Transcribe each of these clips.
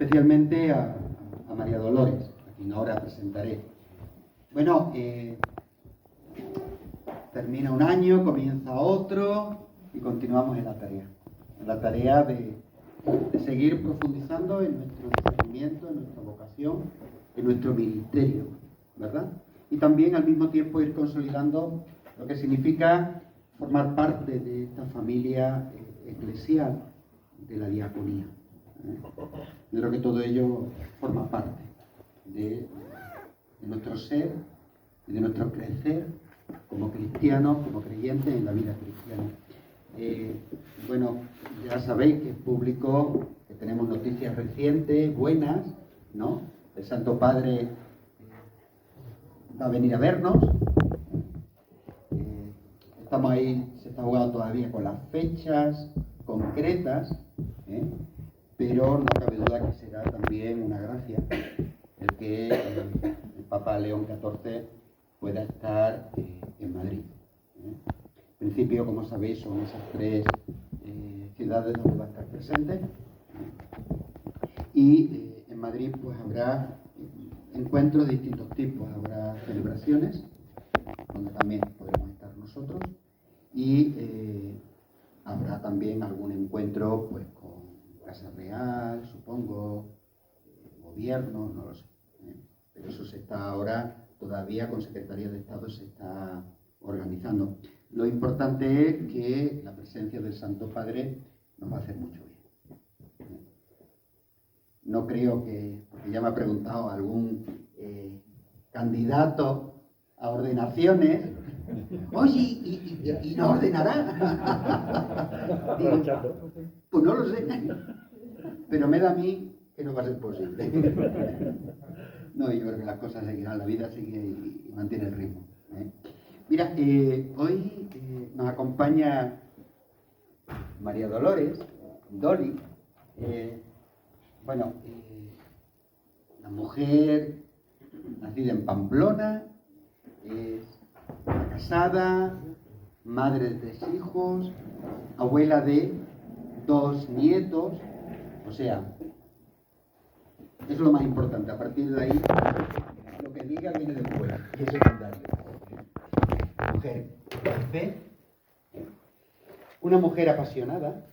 especialmente a María Dolores, a quien ahora presentaré. Bueno, termina un año, comienza otro y continuamos en la tarea de seguir profundizando en nuestro discernimiento, en nuestra vocación, en nuestro ministerio, ¿verdad? Y también al mismo tiempo ir consolidando lo que significa formar parte de esta familia eclesial de la diaconía. Yo creo que todo ello forma parte de nuestro ser y de nuestro crecer como cristianos, como creyentes en la vida cristiana. Bueno, ya sabéis que es público, que tenemos noticias recientes, buenas, ¿no? El Santo Padre va a venir a vernos. Estamos ahí, se está jugando todavía con las fechas concretas, pero no cabe duda que será también una gracia el que el Papa León XIV pueda estar en Madrid. En principio, como sabéis, son esas tres ciudades donde va a estar presente. Y en Madrid pues habrá encuentros de distintos tipos, habrá celebraciones, donde también podremos estar nosotros, y habrá también algún encuentro pues con Casa Real, supongo, gobierno, no lo sé. Pero eso se está ahora, todavía con Secretaría de Estado se está organizando. Lo importante es que la presencia del Santo Padre nos va a hacer mucho bien. No creo que, porque ya me ha preguntado algún candidato a ordenaciones, oye, ¿y no ordenará? Digo, pues no lo sé, pero me da a mí que no va a ser posible. No, yo creo que las cosas seguirán, la vida sigue y mantiene el ritmo. Mira, hoy nos acompaña María Dolores, Dolly, una mujer nacida en Pamplona, casada, madre de 3 hijos, abuela de 2 nietos, o sea, es lo más importante. A partir de ahí, lo que diga viene después, y es secundario. Mujer de fe, una mujer apasionada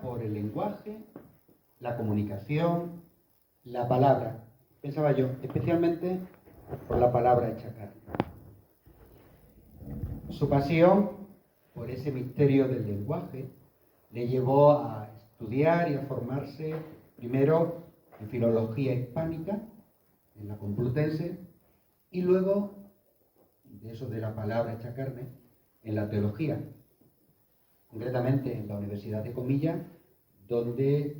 por el lenguaje, la comunicación, la palabra. Pensaba yo, especialmente por la palabra hecha carne. Su pasión por ese misterio del lenguaje le llevó a estudiar y a formarse primero en filología hispánica, en la Complutense, y luego, de eso de la palabra hecha carne, en la teología, concretamente en la Universidad de Comillas, donde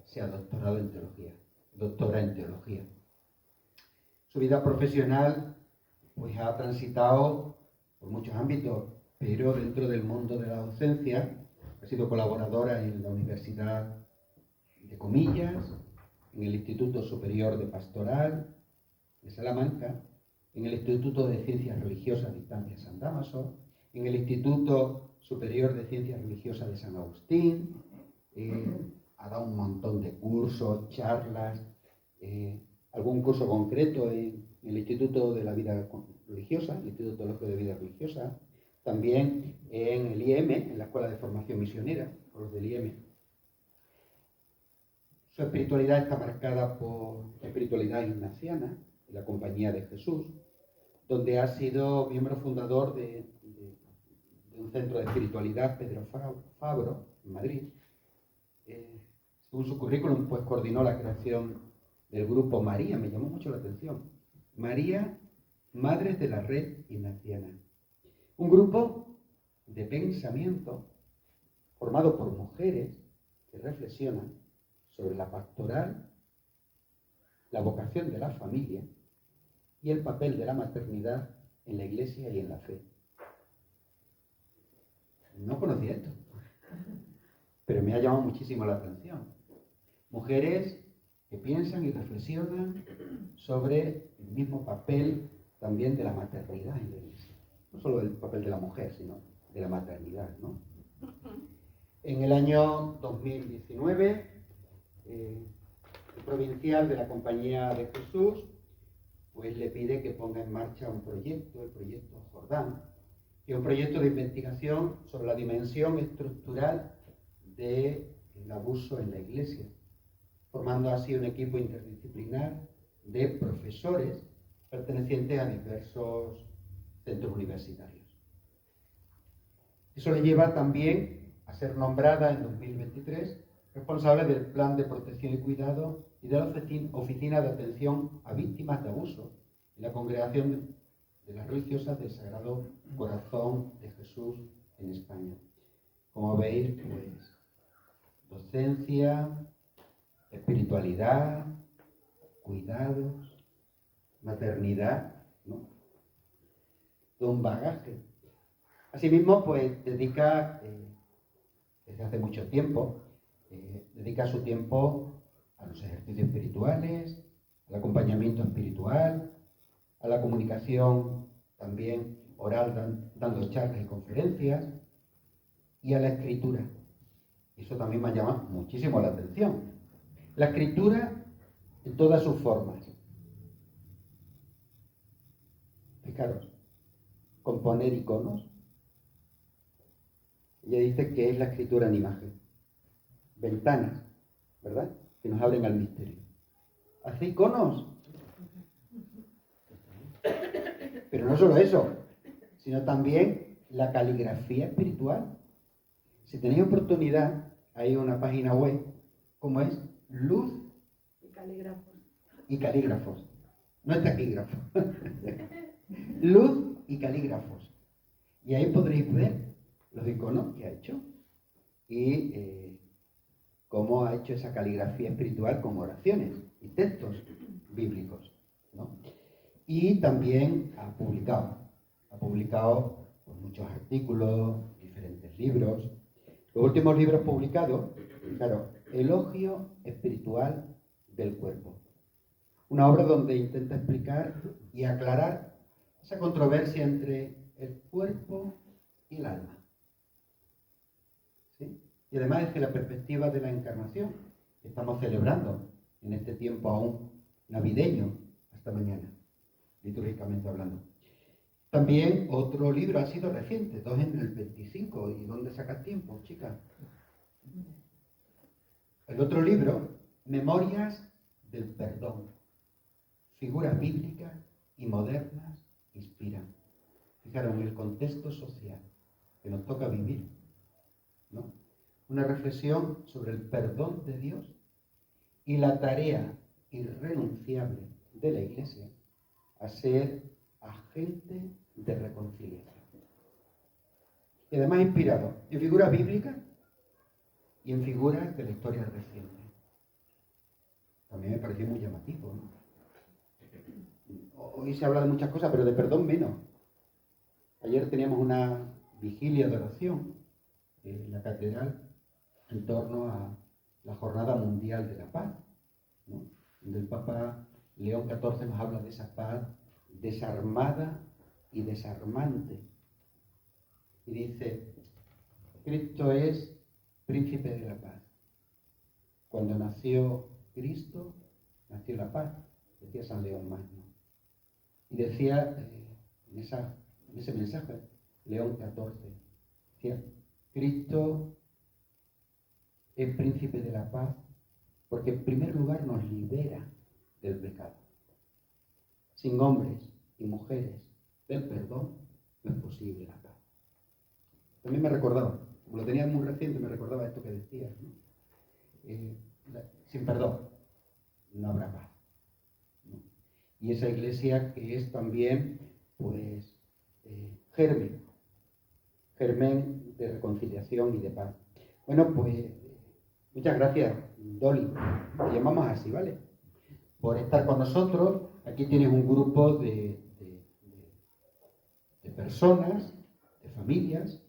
se ha doctorado en teología, doctora en teología. Su vida profesional pues ha transitado por muchos ámbitos, pero dentro del mundo de la docencia ha sido colaboradora en la Universidad de Comillas, en el Instituto Superior de Pastoral de Salamanca, en el Instituto de Ciencias Religiosas de Distancia San Dámaso, en el Instituto Superior de Ciencias Religiosas de San Agustín, ha dado un montón de cursos, charlas, algún curso concreto en el Instituto de la Vida Religiosa, el Instituto Teológico de Vida Religiosa, también en el IEM, en la Escuela de Formación Misionera, por los del IEM. Su espiritualidad está marcada por la espiritualidad ignaciana, de la Compañía de Jesús, donde ha sido miembro fundador de un centro de espiritualidad, Pedro Fabro, en Madrid. Según su currículum, pues coordinó la creación del grupo María, me llamó mucho la atención. María, Madres de la Red Ignaciana. Un grupo de pensamiento formado por mujeres que reflexionan sobre la pastoral, la vocación de la familia y el papel de la maternidad en la Iglesia y en la fe. No conocía esto, pero me ha llamado muchísimo la atención. Mujeres que piensan y reflexionan sobre el mismo papel también de la maternidad en la Iglesia. No solo el papel de la mujer, sino de la maternidad, ¿no? En el año 2019 provincial de la Compañía de Jesús, pues le pide que ponga en marcha un proyecto, el proyecto Jordán, que es un proyecto de investigación sobre la dimensión estructural del abuso en la Iglesia, formando así un equipo interdisciplinar de profesores pertenecientes a diversos centros universitarios. Eso le lleva también a ser nombrada en 2023 responsable del Plan de Protección y Cuidado y de la Oficina de Atención a Víctimas de Abuso en la Congregación de las Religiosas del Sagrado Corazón de Jesús en España. Como veis, pues, docencia, espiritualidad, cuidados, maternidad, ¿no? Todo un bagaje. Asimismo, pues dedica, desde hace mucho tiempo, dedica su tiempo a los ejercicios espirituales, al acompañamiento espiritual, a la comunicación también oral, dando charlas y conferencias, y a la escritura. Eso también me ha llamado muchísimo la atención. La escritura en todas sus formas. Fijaros, componer iconos. Ella dice que es la escritura en imagen. Ventanas, ¿verdad? Que nos abren al misterio. Hace iconos. Pero no solo eso, sino también la caligrafía espiritual. Si tenéis oportunidad, hay una página web, ¿cómo es? Luz y calígrafos. No es taquígrafo. Luz y calígrafos. Y ahí podréis ver los iconos que ha hecho y cómo ha hecho esa caligrafía espiritual con oraciones y textos bíblicos, ¿no? Y también ha publicado pues, muchos artículos, diferentes libros. Los últimos libros publicados, claro, Elogio Espiritual del Cuerpo. Una obra donde intenta explicar y aclarar esa controversia entre el cuerpo y el alma. ¿Sí? Y además desde la perspectiva de la encarnación que estamos celebrando en este tiempo aún navideño hasta mañana, litúrgicamente hablando. También otro libro ha sido reciente, 2 en el 25. ¿Y dónde sacas tiempo, chica? El otro libro, Memorias del Perdón. Figuras bíblicas y modernas inspiran. Fijaros en el contexto social que nos toca vivir, ¿no? Una reflexión sobre el perdón de Dios y la tarea irrenunciable de la Iglesia a ser agente de reconciliación. Y además inspirado en figuras bíblicas y en figuras de la historia reciente. También me pareció muy llamativo, ¿no? Hoy se habla de muchas cosas, pero de perdón menos. Ayer teníamos una vigilia de oración en la catedral en torno a la Jornada Mundial de la Paz, ¿no? Donde el Papa León XIV nos habla de esa paz desarmada y desarmante. Y dice, Cristo es príncipe de la paz. Cuando nació Cristo, nació la paz, decía San León Magno. Y decía en ese mensaje, León XIV, decía, Cristo es príncipe de la paz porque en primer lugar nos libera del pecado. Sin hombres y mujeres del perdón no es posible la paz. También me recordaba, como lo tenía muy reciente, me recordaba esto que decías, ¿no? Sin perdón no habrá paz, ¿no? Y esa iglesia que es también, pues, germen de reconciliación y de paz. Bueno, pues, muchas gracias, Dolly, te llamamos así, ¿vale? Por estar con nosotros. Aquí tienes un grupo de personas, de familias,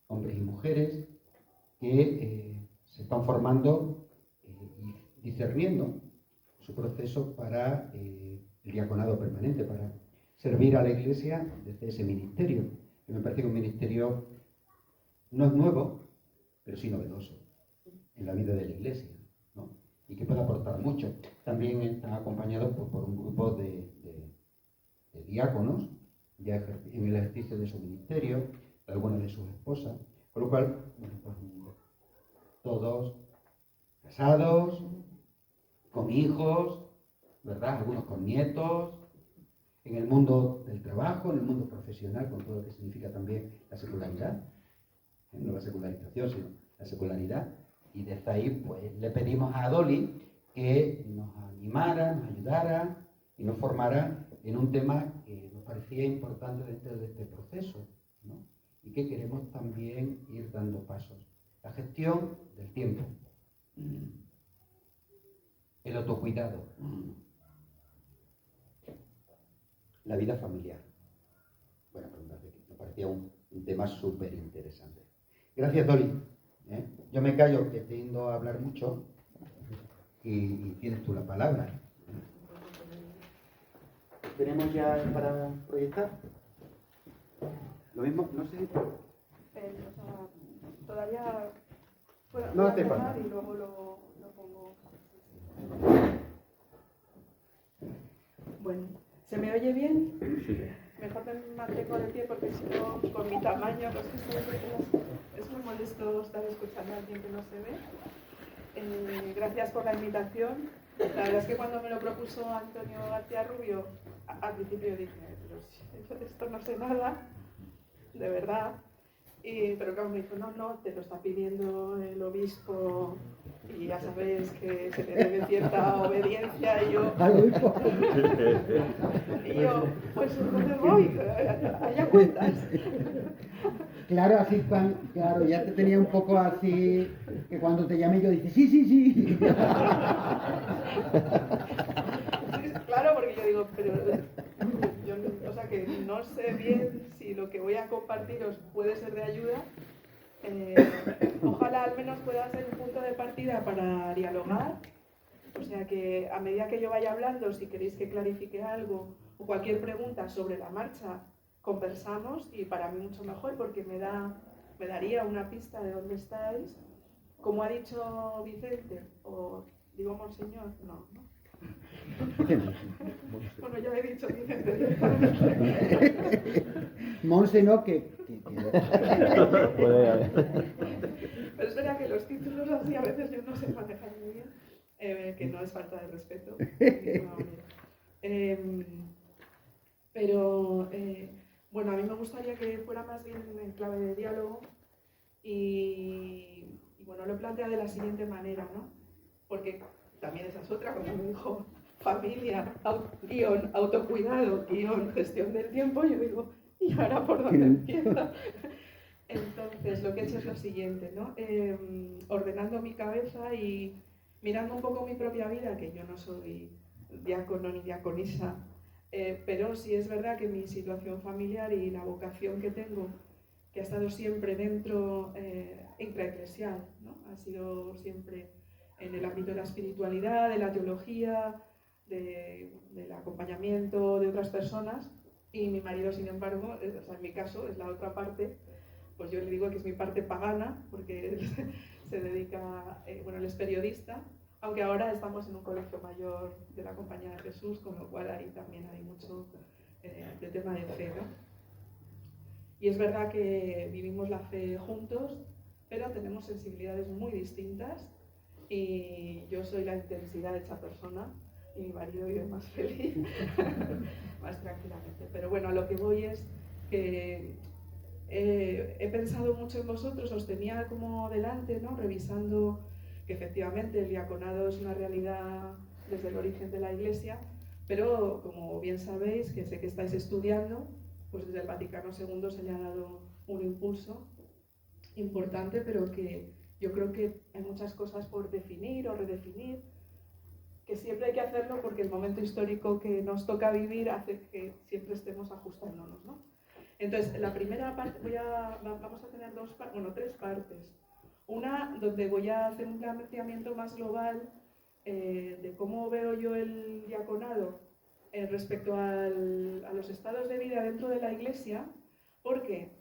hombres y mujeres, que se están formando y discerniendo su proceso para el diaconado permanente, para servir a la Iglesia desde ese ministerio, que me parece que un ministerio no es nuevo, pero sí novedoso en la vida de la Iglesia, ¿no? Y que puede aportar mucho. También están acompañados por un grupo de diáconos ya en el ejercicio de su ministerio, algunas de sus esposas, con lo cual, bueno, pues, todos casados, con hijos, ¿verdad? Algunos con nietos, en el mundo del trabajo, en el mundo profesional, con todo lo que significa también la secularidad, no la secularización, sino la secularidad. Y desde ahí, pues, le pedimos a Dolly que nos animara, nos ayudara y nos formara en un tema que nos parecía importante dentro de este proceso, ¿no? Y que queremos también ir dando pasos. La gestión del tiempo, el autocuidado, la vida familiar. Bueno, me parecía un tema súper interesante. Gracias, Dolly. Yo me callo, que tiendo a hablar mucho, y tienes tú la palabra. ¿Tenemos ya para proyectar? Lo mismo, no sé si... todavía puedo no hace falta. Y luego lo pongo. Bueno, ¿se me oye bien? Sí. Mejor me mantengo de pie porque si no, con mi tamaño, los que estoy es muy molesto estar escuchando a alguien que no se ve. Gracias por la invitación. La verdad es que cuando me lo propuso Antonio García Rubio, al principio dije, pero si yo de esto no sé nada, de verdad. Pero claro, me dijo, no, te lo está pidiendo el obispo y ya sabes que se le debe cierta obediencia. Y yo, pues entonces voy, allá cuentas. Claro, así, claro, ya te tenía un poco así, que cuando te llamé yo dije, sí. Claro, porque yo digo, pero yo, o sea, que no sé bien si lo que voy a compartiros puede ser de ayuda. Ojalá al menos pueda ser un punto de partida para dialogar. O sea que a medida que yo vaya hablando, si queréis que clarifique algo o cualquier pregunta sobre la marcha, conversamos, y para mí mucho mejor porque me daría una pista de dónde estáis. Como ha dicho Vicente, o digo Monseñor, no. Bueno, ya he dicho Vicente directamente. Monse no, que... Pero es verdad que los títulos así a veces yo no sé manejar muy bien, que no es falta de respeto. Pero bueno, a mí me gustaría que fuera más bien en clave de diálogo y bueno, lo he planteado de la siguiente manera, ¿no? Porque también esa es otra, como me dijo, familia, guión, autocuidado, guión, gestión del tiempo, yo digo, ¿y ahora por dónde empiezo? Entonces, lo que he hecho es lo siguiente, ¿no? Ordenando mi cabeza y mirando un poco mi propia vida, que yo no soy diácono ni diaconisa, pero sí es verdad que mi situación familiar y la vocación que tengo, que ha estado siempre dentro, intraeclesial, ¿no? Ha sido siempre en el ámbito de la espiritualidad, de la teología, del acompañamiento de otras personas, y mi marido, sin embargo, o sea, en mi caso, es la otra parte. Pues yo le digo que es mi parte pagana, porque él se dedica, bueno, él es periodista, aunque ahora estamos en un colegio mayor de la Compañía de Jesús, con lo cual ahí también hay mucho de tema de fe, ¿no? Y es verdad que vivimos la fe juntos, pero tenemos sensibilidades muy distintas, y yo soy la intensidad de esa persona, y mi marido vive más feliz, más tranquilamente. Pero bueno, a lo que voy es que he pensado mucho en vosotros, os tenía como delante, ¿no? Revisando que efectivamente el diaconado es una realidad desde el origen de la Iglesia, pero como bien sabéis, que sé que estáis estudiando, pues desde el Vaticano II se le ha dado un impulso importante, pero que yo creo que hay muchas cosas por definir o redefinir, que siempre hay que hacerlo porque el momento histórico que nos toca vivir hace que siempre estemos ajustándonos, ¿no? Entonces, la primera parte, vamos a tener tres partes. Una donde voy a hacer un planteamiento más global de cómo veo yo el diaconado respecto a los estados de vida dentro de la Iglesia, porque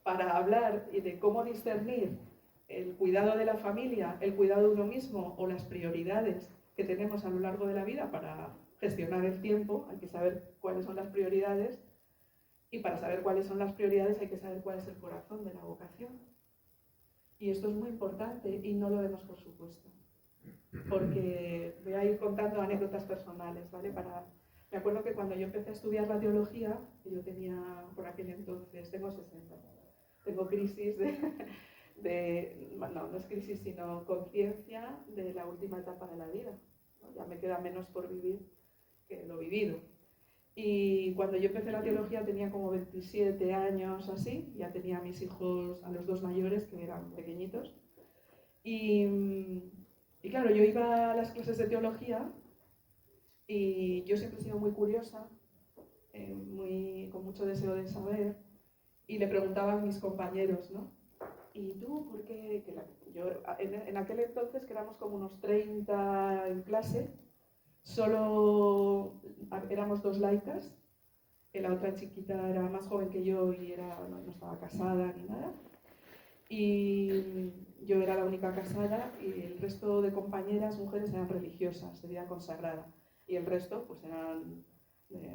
para hablar de cómo discernir el cuidado de la familia, el cuidado de uno mismo o las prioridades que tenemos a lo largo de la vida para gestionar el tiempo, hay que saber cuáles son las prioridades, y para saber cuáles son las prioridades hay que saber cuál es el corazón de la vocación. Y esto es muy importante y no lo demos por supuesto. Porque voy a ir contando anécdotas personales, ¿vale? Me acuerdo que cuando yo empecé a estudiar la teología, que yo tenía por aquel entonces, tengo 60, tengo crisis no es crisis, sino conciencia de la última etapa de la vida, ¿no? Ya me queda menos por vivir que lo vivido. Y cuando yo empecé la teología tenía como 27 años así, ya tenía a mis hijos, a los dos mayores, que eran pequeñitos. Y claro, yo iba a las clases de teología y yo siempre he sido muy curiosa, con mucho deseo de saber, y le preguntaba a mis compañeros, ¿no? ¿Y tú por qué? En aquel entonces, que éramos como unos 30 en clase, solo éramos 2 laicas, la otra chiquita era más joven que yo y no estaba casada ni nada, y yo era la única casada y el resto de compañeras mujeres eran religiosas, de vida consagrada, y el resto pues eran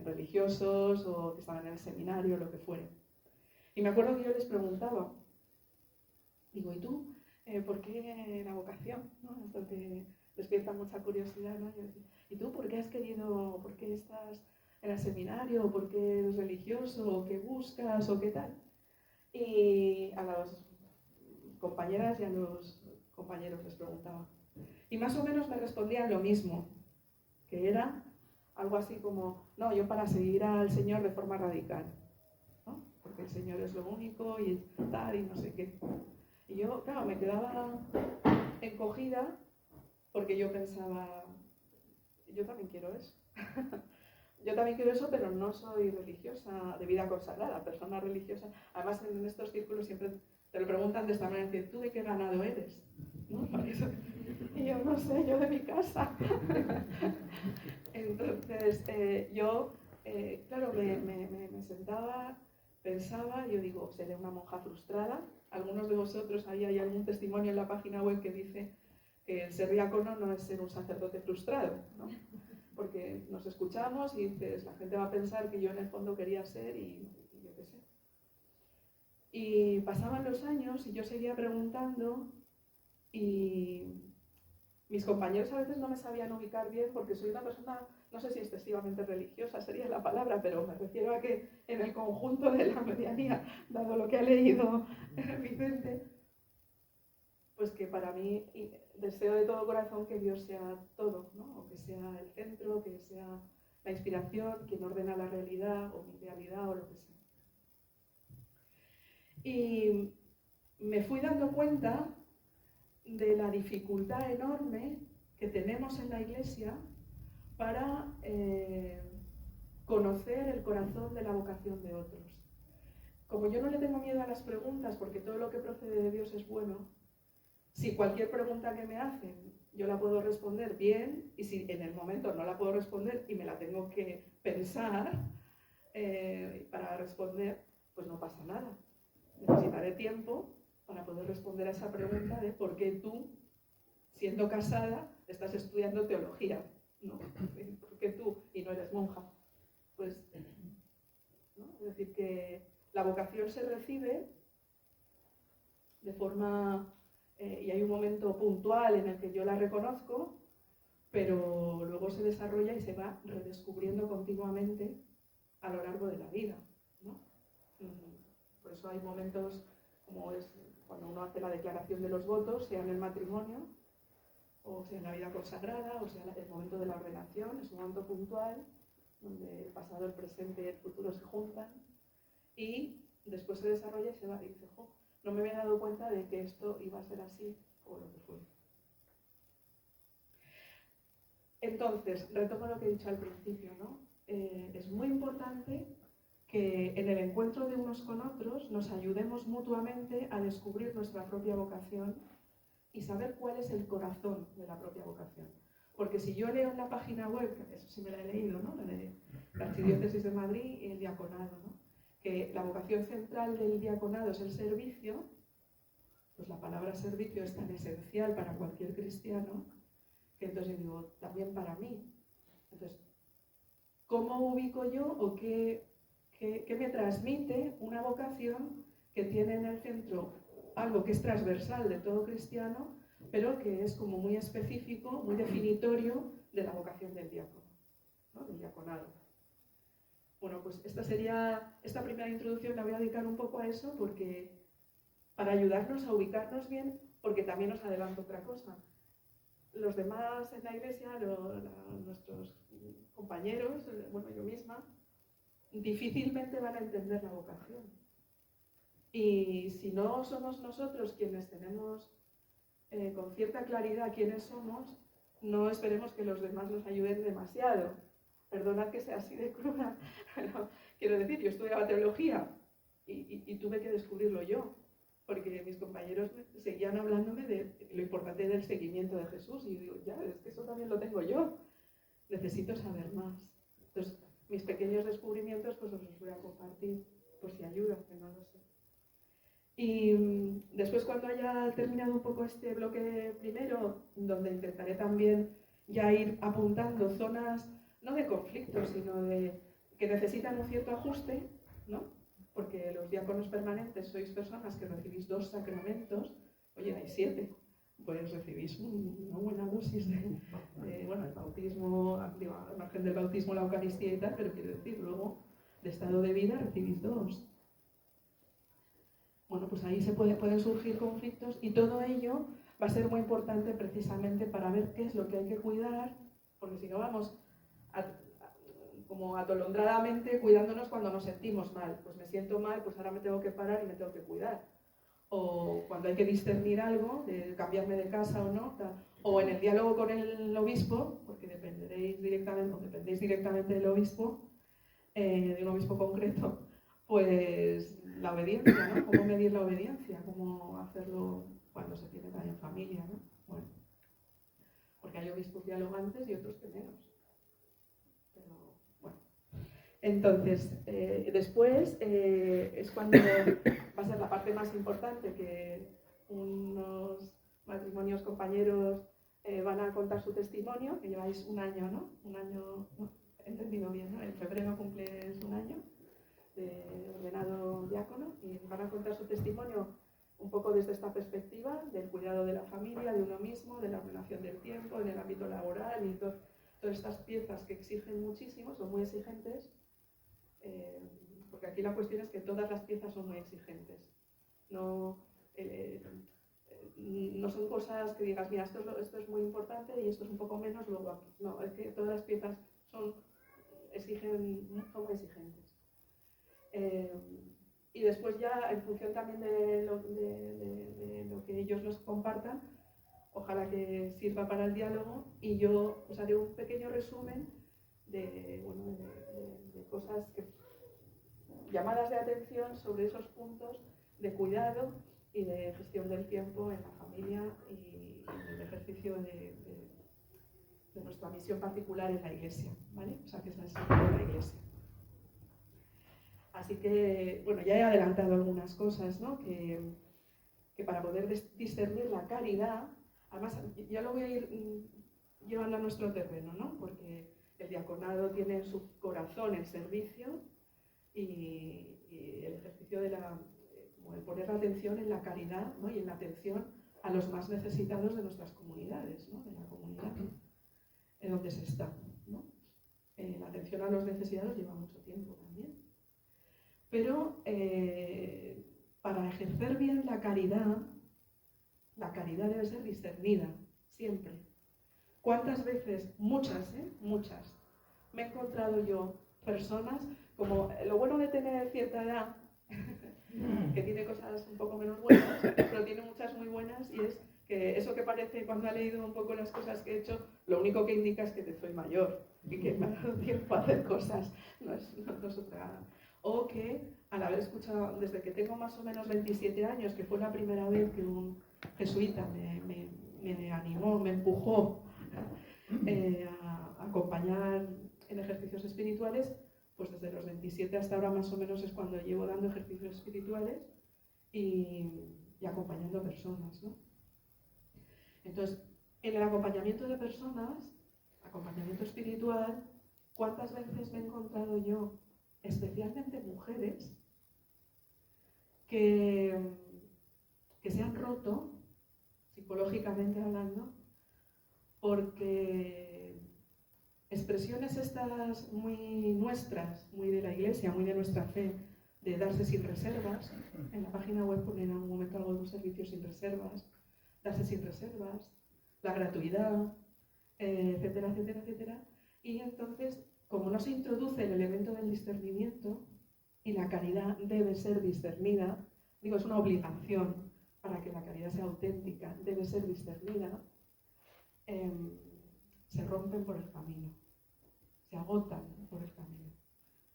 religiosos o que estaban en el seminario, lo que fuera. Y me acuerdo que yo les preguntaba, digo, ¿y tú? ¿Por qué la vocación? ¿No? Esto te despierta mucha curiosidad, ¿no? ¿Y tú por qué has querido, por qué estás en el seminario, por qué eres religioso, o qué buscas, o qué tal? Y a las compañeras y a los compañeros les preguntaba. Y más o menos me respondían lo mismo, que era algo así como, no, yo para seguir al Señor de forma radical, ¿no? Porque el Señor es lo único y tal y no sé qué. Y yo, claro, me quedaba encogida porque yo pensaba, yo también quiero eso. Yo también quiero eso, pero no soy religiosa de vida consagrada, persona religiosa. Además, en estos círculos siempre te lo preguntan de esta manera, ¿tú de qué ganado eres? ¿No? Y yo no sé, yo de mi casa. Entonces, claro, me sentaba, pensaba, yo digo, seré una monja frustrada. Algunos de vosotros, ahí hay algún testimonio en la página web que dice que el ser diácono no es ser un sacerdote frustrado, ¿no? Porque nos escuchamos y dices, la gente va a pensar que yo en el fondo quería ser y yo qué sé. Y pasaban los años y yo seguía preguntando y mis compañeros a veces no me sabían ubicar bien porque soy una persona, no sé si excesivamente religiosa sería la palabra, pero me refiero a que en el conjunto de la medianía, dado lo que ha leído Vicente, pues que para mí deseo de todo corazón que Dios sea todo, ¿no? O que sea el centro, que sea la inspiración, quien ordena la realidad o mi realidad o lo que sea. Y me fui dando cuenta de la dificultad enorme que tenemos en la Iglesia para conocer el corazón de la vocación de otros. Como yo no le tengo miedo a las preguntas, porque todo lo que procede de Dios es bueno, si cualquier pregunta que me hacen yo la puedo responder bien, y si en el momento no la puedo responder y me la tengo que pensar para responder, pues no pasa nada. Necesitaré tiempo para poder responder a esa pregunta de por qué tú, siendo casada, estás estudiando teología, ¿no? ¿Por qué tú y no eres monja? Pues, ¿no? Es decir, que la vocación se recibe de forma, y hay un momento puntual en el que yo la reconozco, pero luego se desarrolla y se va redescubriendo continuamente a lo largo de la vida, ¿no? Por eso hay momentos como es cuando uno hace la declaración de los votos, sea en el matrimonio, o sea en la vida consagrada, o sea el momento de la ordenación, es un momento puntual donde el pasado, el presente y el futuro se juntan y después se desarrolla y se va y dice, no me había dado cuenta de que esto iba a ser así o lo que fuera. Entonces, retomo lo que he dicho al principio, ¿no? Es muy importante que en el encuentro de unos con otros nos ayudemos mutuamente a descubrir nuestra propia vocación y saber cuál es el corazón de la propia vocación. Porque si yo leo en la página web, eso sí me la he leído, ¿no? La de la Archidiócesis de Madrid y el diaconado, ¿no? Que la vocación central del diaconado es el servicio, pues la palabra servicio es tan esencial para cualquier cristiano que entonces yo digo, también para mí. Entonces, ¿cómo ubico yo o qué me transmite una vocación que tiene en el centro algo que es transversal de todo cristiano, pero que es como muy específico, muy definitorio de la vocación del diácono, ¿no? Del diaconado? Bueno, pues esta primera introducción la voy a dedicar un poco a eso, porque para ayudarnos a ubicarnos bien, porque también os adelanto otra cosa. Los demás en la iglesia, nuestros compañeros, bueno, yo misma, difícilmente van a entender la vocación. Y si no somos nosotros quienes tenemos con cierta claridad quiénes somos, no esperemos que los demás nos ayuden demasiado. Perdonad que sea así de cruda, pero quiero decir, yo estudiaba teología y tuve que descubrirlo yo, porque mis compañeros seguían hablándome de lo importante del seguimiento de Jesús, y digo, ya, es que eso también lo tengo yo, necesito saber más. Entonces, mis pequeños descubrimientos pues os los voy a compartir, por si ayuda, que no lo sé. Y después, cuando haya terminado un poco este bloque primero, donde intentaré también ya ir apuntando zonas, no de conflicto, sino de que necesitan un cierto ajuste, ¿no? Porque los diáconos permanentes sois personas que recibís 2 sacramentos, oye, hay 7, pues recibís una buena dosis bueno, el bautismo, digo, al margen del bautismo, la Eucaristía y tal, pero quiero decir, luego de estado de vida recibís 2. Bueno, pues ahí pueden surgir conflictos, y todo ello va a ser muy importante precisamente para ver qué es lo que hay que cuidar, porque si no vamos como atolondradamente cuidándonos cuando nos sentimos mal. Pues me siento mal, pues ahora me tengo que parar y me tengo que cuidar. O cuando hay que discernir algo, de cambiarme de casa o no, o en el diálogo con el obispo, porque dependéis directamente del obispo, de un obispo concreto, pues la obediencia, ¿no? ¿Cómo medir la obediencia? ¿Cómo hacerlo cuando se tiene también familia, ¿no? Bueno, porque hay obispos dialogantes y otros que menos. Pero bueno. Entonces, después es cuando va a ser la parte más importante, que unos matrimonios compañeros van a contar su testimonio, que lleváis un año, ¿no? Un año, no, he entendido bien, ¿no? En febrero cumples un año de ordenado diácono, y van a contar su testimonio un poco desde esta perspectiva del cuidado de la familia, de uno mismo, de la ordenación del tiempo, en el ámbito laboral, y todas estas piezas que exigen muchísimo, son muy exigentes, porque aquí la cuestión es que todas las piezas son muy exigentes. No son cosas que digas, mira, esto es muy importante y esto es un poco menos, luego aquí. No, es que todas las piezas son muy exigentes. Y después ya, en función también de lo que ellos nos compartan, ojalá que sirva para el diálogo, y yo os haré un pequeño resumen de cosas llamadas de atención sobre esos puntos de cuidado y de gestión del tiempo en la familia y en el ejercicio de nuestra misión particular en la Iglesia, ¿vale? O sea, que es la estructura de la Iglesia. Así que, bueno, ya he adelantado algunas cosas, ¿no? Que para poder discernir la caridad, además ya lo voy a ir llevando a nuestro terreno, ¿no? Porque el diaconado tiene en su corazón el servicio y el ejercicio de como el poner la atención en la caridad, ¿no? Y en la atención a los más necesitados de nuestras comunidades, ¿no? De la comunidad en donde se está, ¿no? La atención a los necesitados lleva mucho tiempo también. Pero para ejercer bien la caridad debe ser discernida, siempre. ¿Cuántas veces? Muchas, muchas. Me he encontrado yo personas, como lo bueno de tener cierta edad, que tiene cosas un poco menos buenas, pero tiene muchas muy buenas, y es que eso que parece, cuando ha leído un poco las cosas que he hecho, lo único que indica es que soy mayor y que me ha dado tiempo a hacer cosas, no es otra. O que al haber escuchado, desde que tengo más o menos 27 años, que fue la primera vez que un jesuita me animó, me empujó a acompañar en ejercicios espirituales, pues desde los 27 hasta ahora más o menos es cuando llevo dando ejercicios espirituales y acompañando a personas, ¿no? Entonces, En el acompañamiento de personas, acompañamiento espiritual, ¿cuántas veces me he encontrado yo, especialmente mujeres, que se han roto, psicológicamente hablando, porque expresiones estas muy nuestras, muy de la Iglesia, muy de nuestra fe, de darse sin reservas, en la página web ponen en algún momento algo de un servicio sin reservas, darse sin reservas, la gratuidad, etcétera, etcétera, etcétera. Y entonces, como no se introduce el elemento del discernimiento, y la caridad debe ser discernida, digo, es una obligación para que la caridad sea auténtica, debe ser discernida, se rompen por el camino, se agotan por el camino.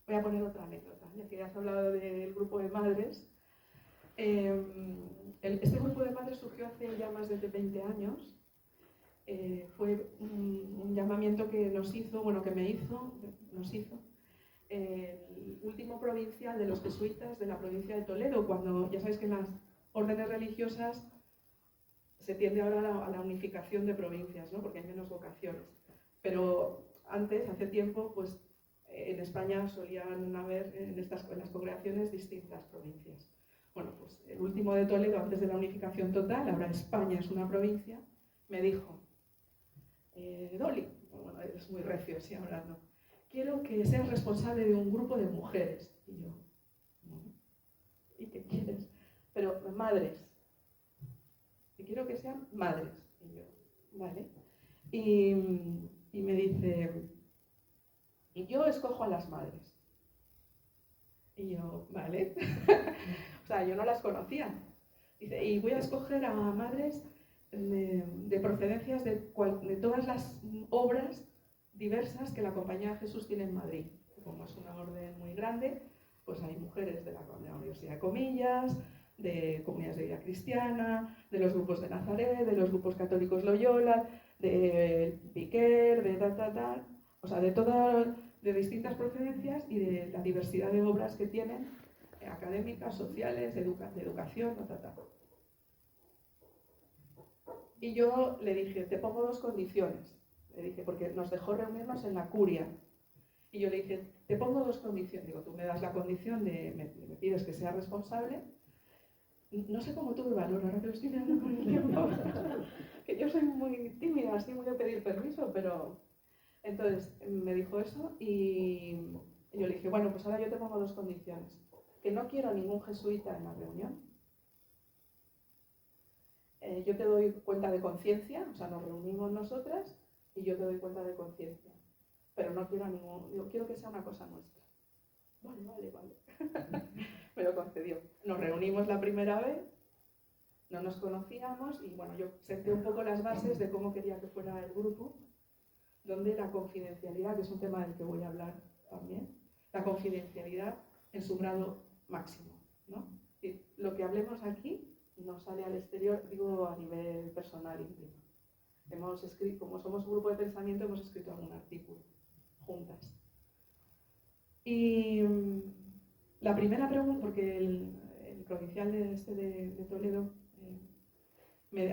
Voy a poner otra anécdota, ya que has hablado del grupo de madres. Este grupo de madres surgió hace ya más de 20 años. Fue un llamamiento que nos hizo el último provincial de los jesuitas de la provincia de Toledo, cuando ya sabéis que en las órdenes religiosas se tiende ahora a la unificación de provincias, ¿no? Porque hay menos vocaciones. Pero antes, hace tiempo, pues en España solían haber en las congregaciones distintas provincias. Bueno, pues el último de Toledo, antes de la unificación total, ahora España es una provincia, me dijo, Dolly, bueno, es muy recio así hablando, quiero que seas responsable de un grupo de mujeres. Y yo, bueno, ¿y qué quieres? Pero madres. Y quiero que sean madres. Y yo, vale. Y me dice, y yo escojo a las madres. Y yo, vale. O sea, yo no las conocía. Dice, y voy a escoger a madres de procedencias de todas las obras diversas que la Compañía de Jesús tiene en Madrid. Como es una orden muy grande, pues hay mujeres de la Universidad de Comillas, de Comunidades de Vida Cristiana, de los grupos de Nazaret, de los grupos católicos Loyola, de Piquer, de tal, o sea, de distintas procedencias y de la diversidad de obras que tienen, académicas, sociales, de educación, Y yo le dije, te pongo dos condiciones. Le dije, porque nos dejó reunirnos en la curia. Y yo le dije, te pongo dos condiciones. Digo, tú me das la condición me pides que sea responsable. No sé cómo tuve valor, ahora que lo estoy mirando con el tiempo. Que yo soy muy tímida, así muy de pedir permiso, pero... Entonces me dijo eso y yo le dije, bueno, pues ahora yo te pongo dos condiciones. Que no quiero ningún jesuita en la reunión. Yo te doy cuenta de conciencia, o sea, nos reunimos nosotras y yo te doy cuenta de conciencia. Pero no quiero yo quiero que sea una cosa nuestra. Vale. Me lo concedió. Nos reunimos la primera vez, no nos conocíamos y bueno, yo senté un poco las bases de cómo quería que fuera el grupo, donde la confidencialidad, que es un tema del que voy a hablar también, la confidencialidad en su grado máximo, ¿no? Y lo que hablemos aquí no sale al exterior, digo a nivel personal íntimo. Hemos escrito, como somos un grupo de pensamiento, hemos escrito algún artículo juntas. Y la primera pregunta, porque el provincial de Toledo,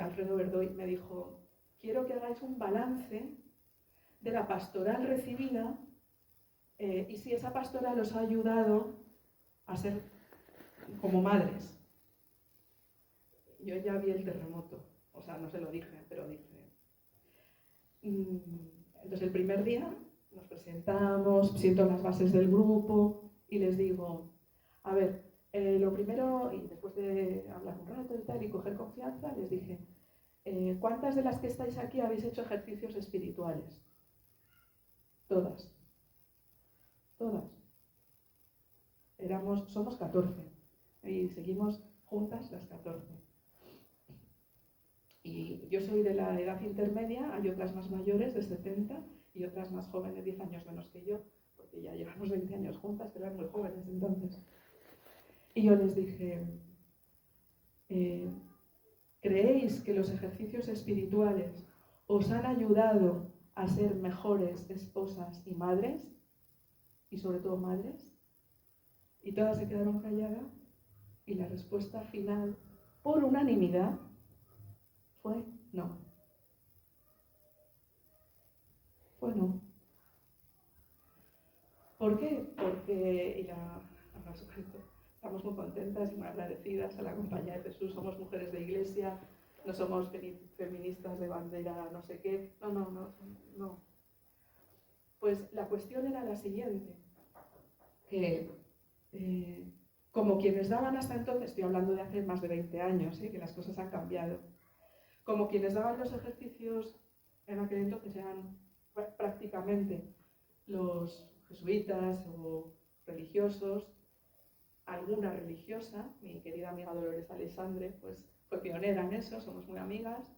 Alfredo Verdoy, me dijo, quiero que hagáis un balance de la pastoral recibida y si esa pastoral os ha ayudado a ser como madres. Yo ya vi el terremoto, o sea, no se lo dije, pero dije. Entonces el primer día nos presentamos, siento las bases del grupo y les digo, a ver, lo primero, y después de hablar un rato y tal y coger confianza, les dije, ¿cuántas de las que estáis aquí habéis hecho ejercicios espirituales? Todas. Somos 14 y seguimos juntas las 14. Y yo soy de la edad intermedia, hay otras más mayores de 70 y otras más jóvenes, 10 años menos que yo, porque ya llevamos 20 años juntas, pero eran muy jóvenes entonces. Y yo les dije, ¿creéis que los ejercicios espirituales os han ayudado a ser mejores esposas y madres? Y sobre todo madres. Y todas se quedaron calladas y la respuesta final, por unanimidad, fue no. Bueno, ¿por qué? Porque, estamos muy contentas y muy agradecidas a la Compañía de Jesús, somos mujeres de iglesia, no somos feministas de bandera, no sé qué, no. Pues la cuestión era la siguiente, que como quienes daban hasta entonces, estoy hablando de hace más de 20 años, que las cosas han cambiado, como quienes daban los ejercicios en aquel entonces eran prácticamente los jesuitas o religiosos, alguna religiosa, mi querida amiga Dolores Alexandre, pues fue pionera en eso, somos muy amigas,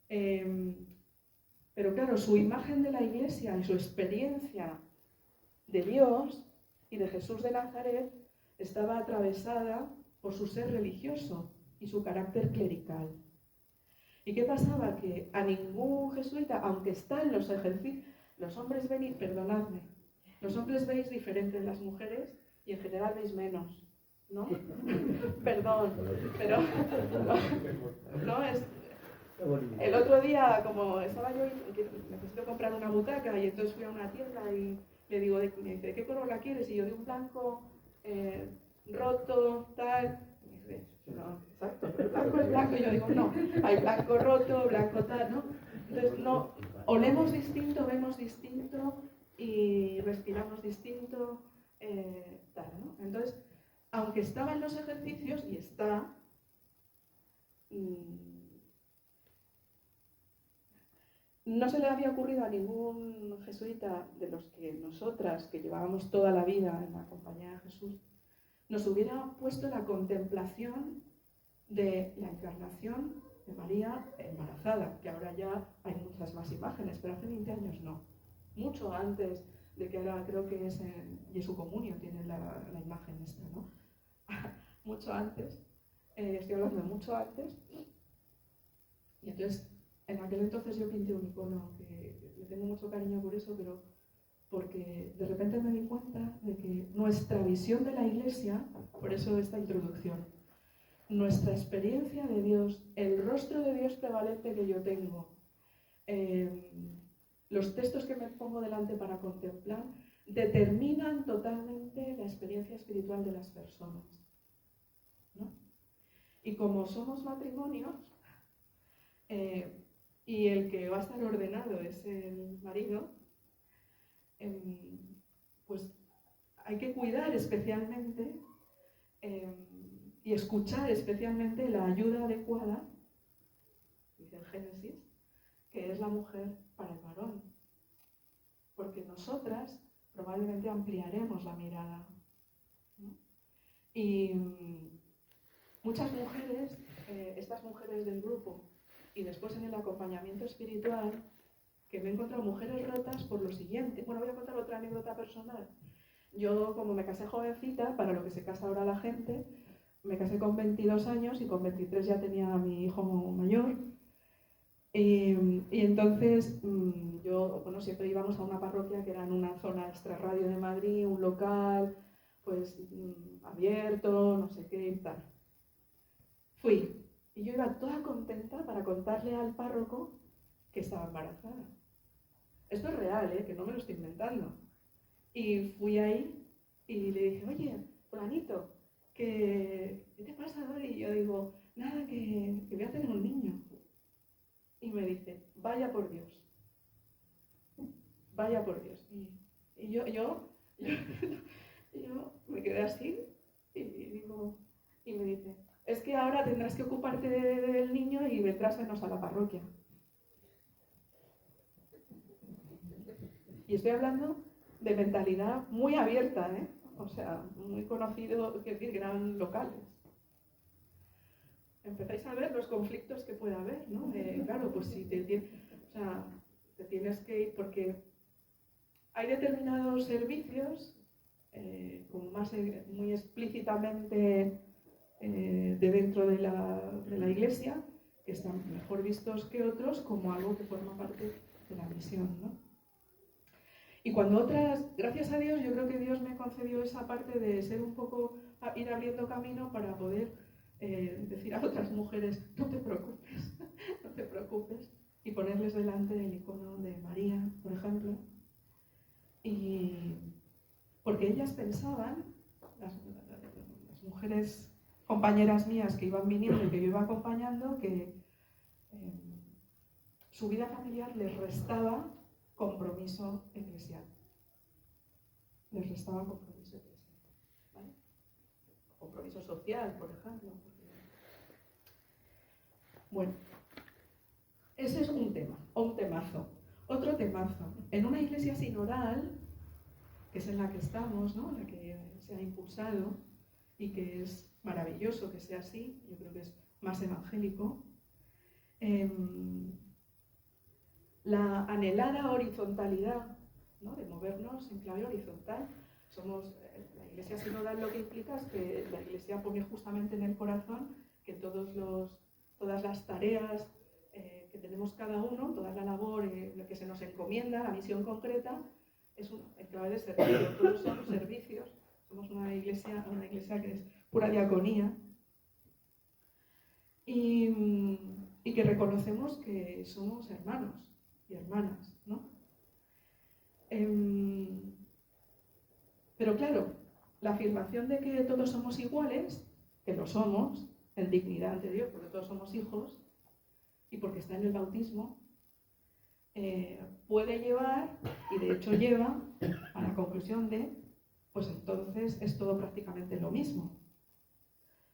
pero claro, su imagen de la Iglesia y su experiencia de Dios y de Jesús de Nazaret estaba atravesada por su ser religioso y su carácter clerical. ¿Y qué pasaba? Que a ningún jesuita, aunque están los ejercicios, los hombres veis, perdonadme, los hombres veis diferente de las mujeres y en general veis menos, ¿no? Perdón, pero no es. El otro día, como estaba yo, necesito comprar una butaca y entonces fui a una tienda y le digo, me dice, ¿qué color la quieres? Y yo de un blanco roto, tal. Y me dice, no, exacto, el blanco es blanco. Y yo digo, no, hay blanco roto, blanco tal, ¿no? Entonces, no, olemos distinto, vemos distinto y respiramos distinto, tal, ¿no? Entonces, aunque estaba en los ejercicios, y está, no se le había ocurrido a ningún jesuita de los que nosotras, que llevábamos toda la vida en la Compañía de Jesús, nos hubiera puesto la contemplación de la encarnación de María embarazada, que ahora ya hay muchas más imágenes, pero hace 20 años no. Mucho antes de que ahora creo que es en Jesu Comunio tiene la imagen esta, ¿no? Mucho antes, estoy hablando de mucho antes, y entonces en aquel entonces yo pinté un icono que le tengo mucho cariño por eso, pero porque de repente me di cuenta de que nuestra visión de la Iglesia, por eso esta introducción, nuestra experiencia de Dios, el rostro de Dios prevalente que yo tengo, los textos que me pongo delante para contemplar, determinan totalmente la experiencia espiritual de las personas, ¿no? Y como somos matrimonios, y el que va a estar ordenado es el marido, pues hay que cuidar especialmente y escuchar especialmente la ayuda adecuada, dice el Génesis, que es la mujer para el varón. Porque nosotras probablemente ampliaremos la mirada, ¿no? Y muchas mujeres, estas mujeres del grupo, y después en el acompañamiento espiritual, que me he encontrado mujeres rotas por lo siguiente. Bueno, voy a contar otra anécdota personal. Yo, como me casé jovencita, para lo que se casa ahora la gente, me casé con 22 años y con 23 ya tenía a mi hijo mayor. Y entonces yo, bueno, siempre íbamos a una parroquia que era en una zona extrarradio de Madrid, un local, pues abierto, no sé qué y tal. Fui. Y yo iba toda contenta para contarle al párroco que estaba embarazada. Esto es real, que no me lo estoy inventando. Y fui ahí y le dije, oye, fulanito, ¿qué te pasa, Dori? Y yo digo, nada, que voy a tener un niño. Y me dice, vaya por Dios. Vaya por Dios. Y yo me quedé así y digo, y me dice, es que ahora tendrás que ocuparte del niño y vendrás menos a la parroquia. Y estoy hablando de mentalidad muy abierta, o sea, muy conocido, es decir, que eran locales. Empezáis a ver los conflictos que puede haber, ¿no? Claro, pues si te tienes que ir, porque hay determinados servicios, como más muy explícitamente de dentro de la Iglesia, que están mejor vistos que otros como algo que forma parte de la misión, ¿no? Y cuando otras, gracias a Dios, yo creo que Dios me concedió esa parte de ser un poco, ir abriendo camino para poder decir a otras mujeres, no te preocupes, no te preocupes, y ponerles delante el icono de María, por ejemplo, y porque ellas pensaban, las mujeres compañeras mías que iban viniendo y que yo iba acompañando, que su vida familiar les restaba compromiso eclesial. Les restaba compromiso eclesial, ¿vale? Compromiso social, por ejemplo. Bueno, ese es un tema, o un temazo. Otro temazo. En una iglesia sinodal, que es en la que estamos, ¿no? La que se ha impulsado y que es maravilloso que sea así, yo creo que es más evangélico, la anhelada horizontalidad, ¿no? De movernos en clave horizontal. La iglesia sinodal lo que implica es que la iglesia pone justamente en el corazón que todas las tareas que tenemos cada uno, toda la labor que se nos encomienda, la misión concreta, es en clave de servicio. Todos son servicios. Somos una iglesia que es pura diaconía y que reconocemos que somos hermanos y hermanas, ¿no? Pero claro, la afirmación de que todos somos iguales, que lo somos, en dignidad ante Dios, porque todos somos hijos, y porque está en el bautismo, puede llevar, y de hecho lleva, a la conclusión de, pues entonces es todo prácticamente lo mismo.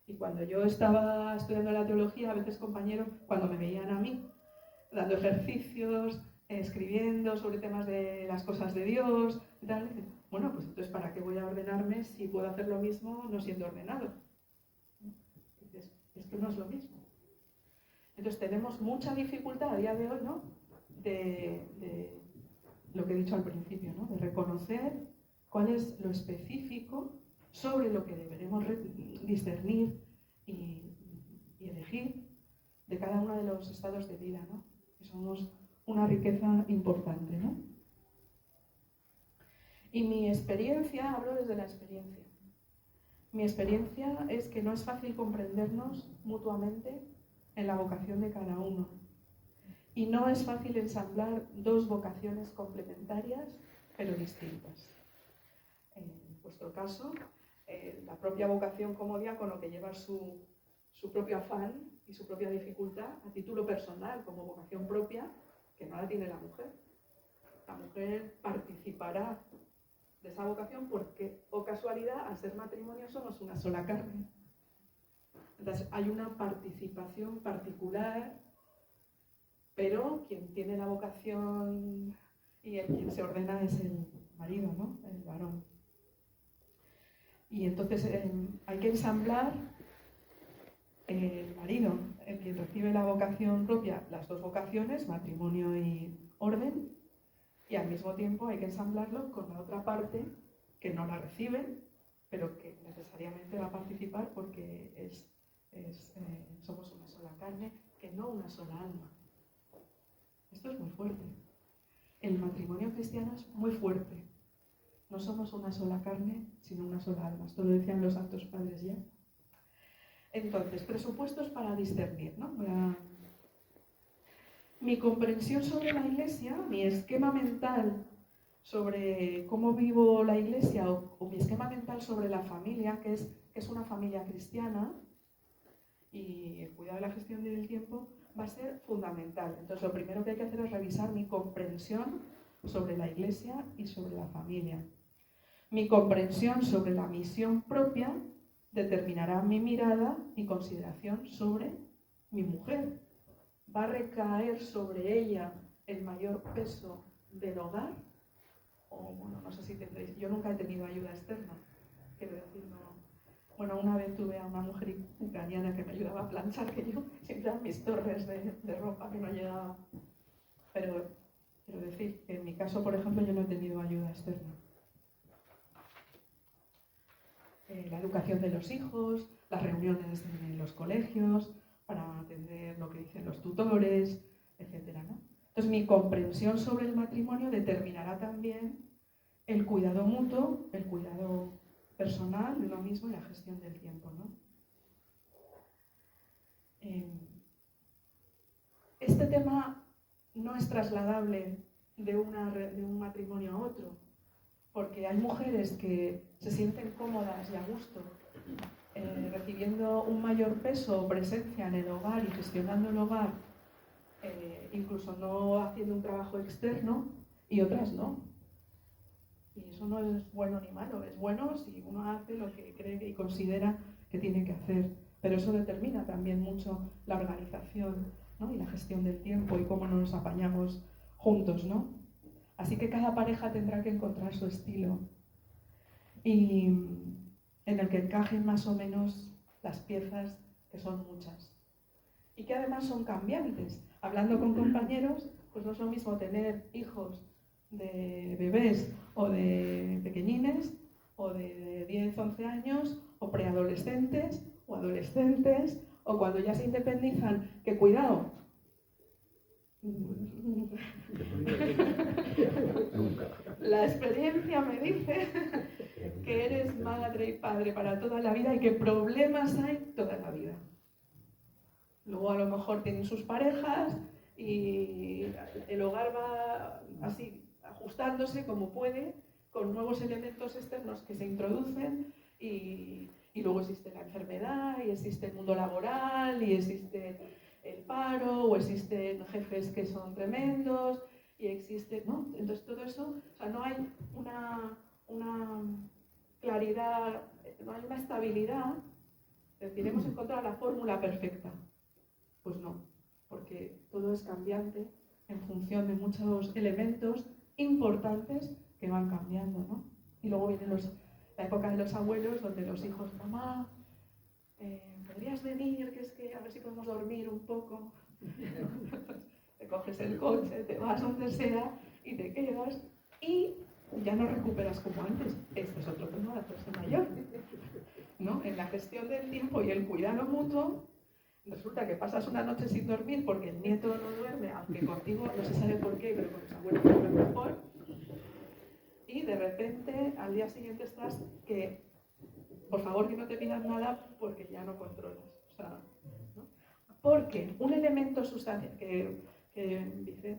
Y cuando yo estaba estudiando la teología, a veces compañeros, cuando me veían a mí, dando ejercicios, escribiendo sobre temas de las cosas de Dios, y tal, dicen, bueno, pues entonces ¿para qué voy a ordenarme si puedo hacer lo mismo no siendo ordenado? Dices, es que no es lo mismo. Entonces tenemos mucha dificultad a día de hoy, ¿no? De lo que he dicho al principio, ¿no? De reconocer cuál es lo específico sobre lo que deberemos discernir y elegir de cada uno de los estados de vida, ¿no? Que somos una riqueza importante, ¿no? Y mi experiencia, hablo desde la experiencia. Mi experiencia es que no es fácil comprendernos mutuamente en la vocación de cada uno. Y no es fácil ensamblar dos vocaciones complementarias, pero distintas. En vuestro caso, la propia vocación como diácono que lleva su propio afán y su propia dificultad a título personal, como vocación propia, que no la tiene la mujer. La mujer participará de esa vocación porque, o casualidad, al ser matrimonio somos una sola carne. Entonces hay una participación particular, pero quien tiene la vocación y quien se ordena es el marido, ¿no? El varón. Y entonces hay que ensamblar el marido, el quien recibe la vocación propia, las dos vocaciones, matrimonio y orden, y al mismo tiempo hay que ensamblarlo con la otra parte que no la recibe, pero que necesariamente va a participar porque somos una sola carne, que no una sola alma. Esto es muy fuerte. El matrimonio cristiano es muy fuerte. No somos una sola carne, sino una sola alma. Esto lo decían los santos padres ya. Entonces, presupuestos para discernir, ¿no? Mi comprensión sobre la Iglesia, mi esquema mental sobre cómo vivo la Iglesia o mi esquema mental sobre la familia, que es una familia cristiana, y el cuidado de la gestión del tiempo va a ser fundamental. Entonces, lo primero que hay que hacer es revisar mi comprensión sobre la Iglesia y sobre la familia. Mi comprensión sobre la misión propia determinará mi mirada y consideración sobre mi mujer. ¿Va a recaer sobre ella el mayor peso del hogar? O, bueno, no sé si tendréis, yo nunca he tenido ayuda externa, quiero decir, no. Bueno, una vez tuve a una mujer ucraniana que me ayudaba a planchar, que yo siempre eran mis torres de ropa que no llegaba. Pero quiero decir que en mi caso, por ejemplo, yo no he tenido ayuda externa. La educación de los hijos, las reuniones en los colegios, para atender lo que dicen los tutores, etcétera, ¿no? Entonces, mi comprensión sobre el matrimonio determinará también el cuidado mutuo, el cuidado personal de uno mismo y la gestión del tiempo, ¿no? Este tema no es trasladable de un matrimonio a otro, porque hay mujeres que se sienten cómodas y a gusto recibiendo un mayor peso o presencia en el hogar y gestionando el hogar, incluso no haciendo un trabajo externo, y otras no. Y eso no es bueno ni malo, es bueno si uno hace lo que cree y considera que tiene que hacer, pero eso determina también mucho la organización, ¿no? Y la gestión del tiempo y cómo nos apañamos juntos, ¿no? Así que cada pareja tendrá que encontrar su estilo y en el que encajen más o menos las piezas, que son muchas y que además son cambiantes. Hablando con compañeros, pues no es lo mismo tener hijos de bebés o de pequeñines o de 10, 11 años o preadolescentes o adolescentes o cuando ya se independizan, que cuidado. La experiencia me dice que eres madre y padre para toda la vida y que problemas hay toda la vida. Luego a lo mejor tienen sus parejas y el hogar va así ajustándose como puede con nuevos elementos externos que se introducen y luego existe la enfermedad y existe el mundo laboral y existe el paro o existen jefes que son tremendos y existe, ¿no? Entonces todo eso, o sea, no hay una claridad, no hay una estabilidad, es decir, hemos encontrado la fórmula perfecta. Pues no, porque todo es cambiante en función de muchos elementos importantes que van cambiando, ¿no? Y luego viene la época de los abuelos, donde los hijos, mamá, ¿podrías venir? Que es que a ver si podemos dormir un poco. Te coges el coche, te vas donde sea y te quedas y ya no recuperas como antes. Este es otro tema de la persona mayor, ¿no? En la gestión del tiempo y el cuidado mutuo, resulta que pasas una noche sin dormir porque el nieto no duerme, aunque contigo no se sabe por qué, pero con los abuelos duerme mejor. Y de repente al día siguiente estás que, por favor, que no te pidan nada porque ya no controlas. O sea, ¿no? Porque un elemento sustancial que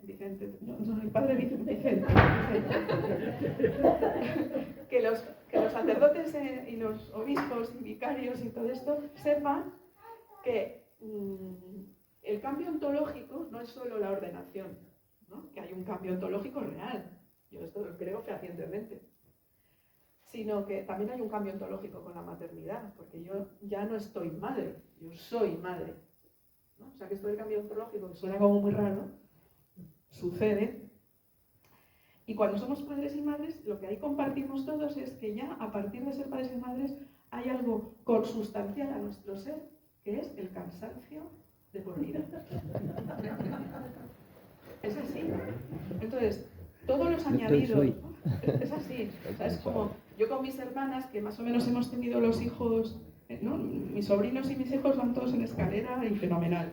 Vicente, no, el padre Vicente, que los sacerdotes y los obispos y vicarios y todo esto sepan que el cambio ontológico no es solo la ordenación, ¿no? Que hay un cambio ontológico real, yo esto lo creo fehacientemente, sino que también hay un cambio ontológico con la maternidad, porque yo ya no estoy madre, yo soy madre, ¿no? O sea que esto del cambio ontológico, que suena como muy raro, sucede, y cuando somos padres y madres, lo que ahí compartimos todos es que ya a partir de ser padres y madres hay algo consustancial a nuestro ser, que es el cansancio de por vida. Es así. Entonces, todos los añadidos, ¿no? Es así. O sea, es como yo con mis hermanas, que más o menos hemos tenido los hijos, ¿no? Mis sobrinos y mis hijos van todos en escalera y fenomenal.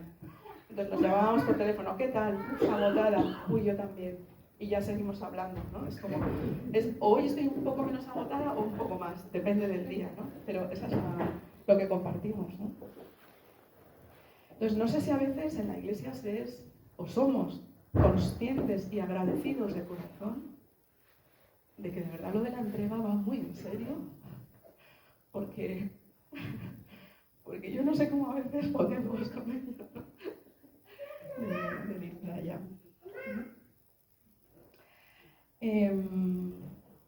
Entonces nos llamábamos por teléfono, ¿qué tal? Agotada. Uy, yo también. Y ya seguimos hablando, ¿no? Es como, hoy estoy un poco menos agotada o un poco más, depende del día, ¿no? Pero esa es lo que compartimos, ¿no? Entonces, no sé si a veces en la iglesia somos conscientes y agradecidos de corazón de que de verdad lo de la entrega va muy en serio, porque yo no sé cómo a veces podemos con ello, ¿no? De ir para allá.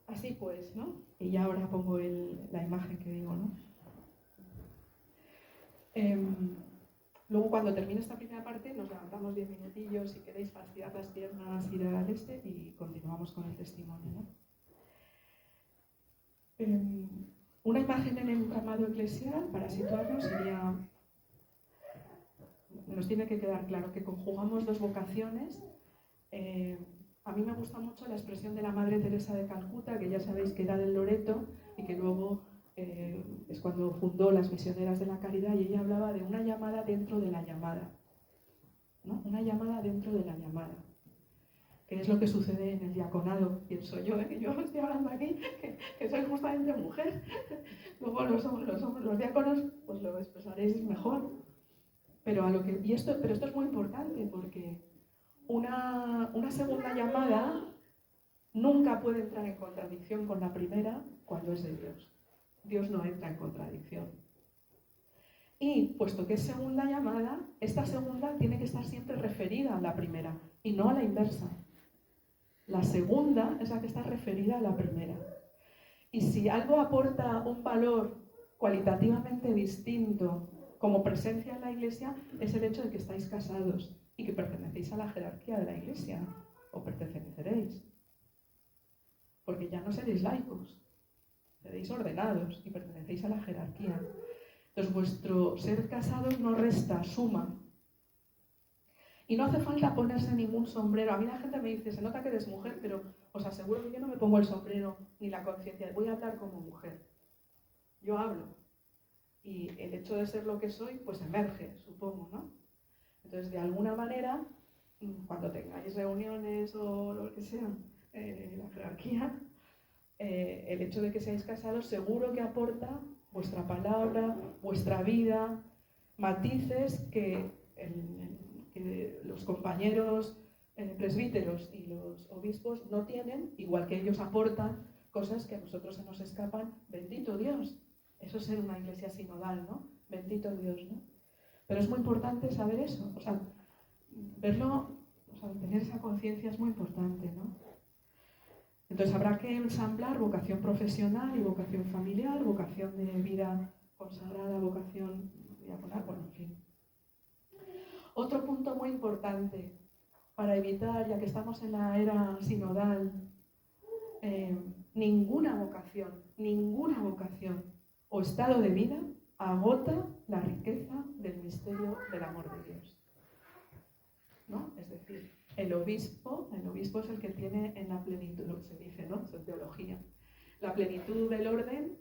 Así pues, ¿no? Y ya ahora pongo la imagen que digo, ¿no? Luego, cuando termine esta primera parte, nos levantamos 10 minutillos, si queréis, para estirar las piernas, ir al este y continuamos con el testimonio, ¿no? Una imagen en el entramado eclesial, para situarnos, sería... Nos tiene que quedar claro que conjugamos dos vocaciones. A mí me gusta mucho la expresión de la Madre Teresa de Calcuta, que ya sabéis que era del Loreto y que luego... es cuando fundó las Misioneras de la Caridad, y ella hablaba de una llamada dentro de la llamada, ¿no? Una llamada dentro de la llamada, que es lo que sucede en el diaconado. Pienso yo, que yo estoy hablando aquí, que soy justamente mujer. Luego los diáconos, pues lo expresaréis mejor. Pero esto es muy importante, porque una segunda llamada nunca puede entrar en contradicción con la primera cuando es de Dios. Dios no entra en contradicción. Y puesto que es segunda llamada, esta segunda tiene que estar siempre referida a la primera y no a la inversa. La segunda es la que está referida a la primera. Y si algo aporta un valor cualitativamente distinto como presencia en la Iglesia, es el hecho de que estáis casados y que pertenecéis a la jerarquía de la Iglesia, o perteneceréis. Porque ya no seréis laicos, seréis ordenados y pertenecéis a la jerarquía. Entonces vuestro ser casados no resta, suma. Y no hace falta ponerse ningún sombrero. A mí la gente me dice, se nota que eres mujer, pero os aseguro que yo no me pongo el sombrero ni la conciencia. Voy a hablar como mujer. Yo hablo. Y el hecho de ser lo que soy, pues emerge, supongo, ¿no? Entonces, de alguna manera, cuando tengáis reuniones o lo que sea, la jerarquía, el hecho de que seáis casados seguro que aporta vuestra palabra, vuestra vida, matices que los compañeros presbíteros y los obispos no tienen, igual que ellos aportan cosas que a nosotros se nos escapan. Bendito Dios. Eso es ser una iglesia sinodal, ¿no? Bendito Dios, ¿no? Pero es muy importante saber eso, o sea, verlo, o sea, tener esa conciencia es muy importante, ¿no? Entonces habrá que ensamblar vocación profesional y vocación familiar, vocación de vida consagrada, vocación diaconal, bueno, en fin. Otro punto muy importante para evitar, ya que estamos en la era sinodal, ninguna vocación o estado de vida agota la riqueza del misterio del amor de Dios, ¿no? Es decir, el obispo es el que tiene en la plenitud, lo que se dice, ¿no? En teología. La plenitud del orden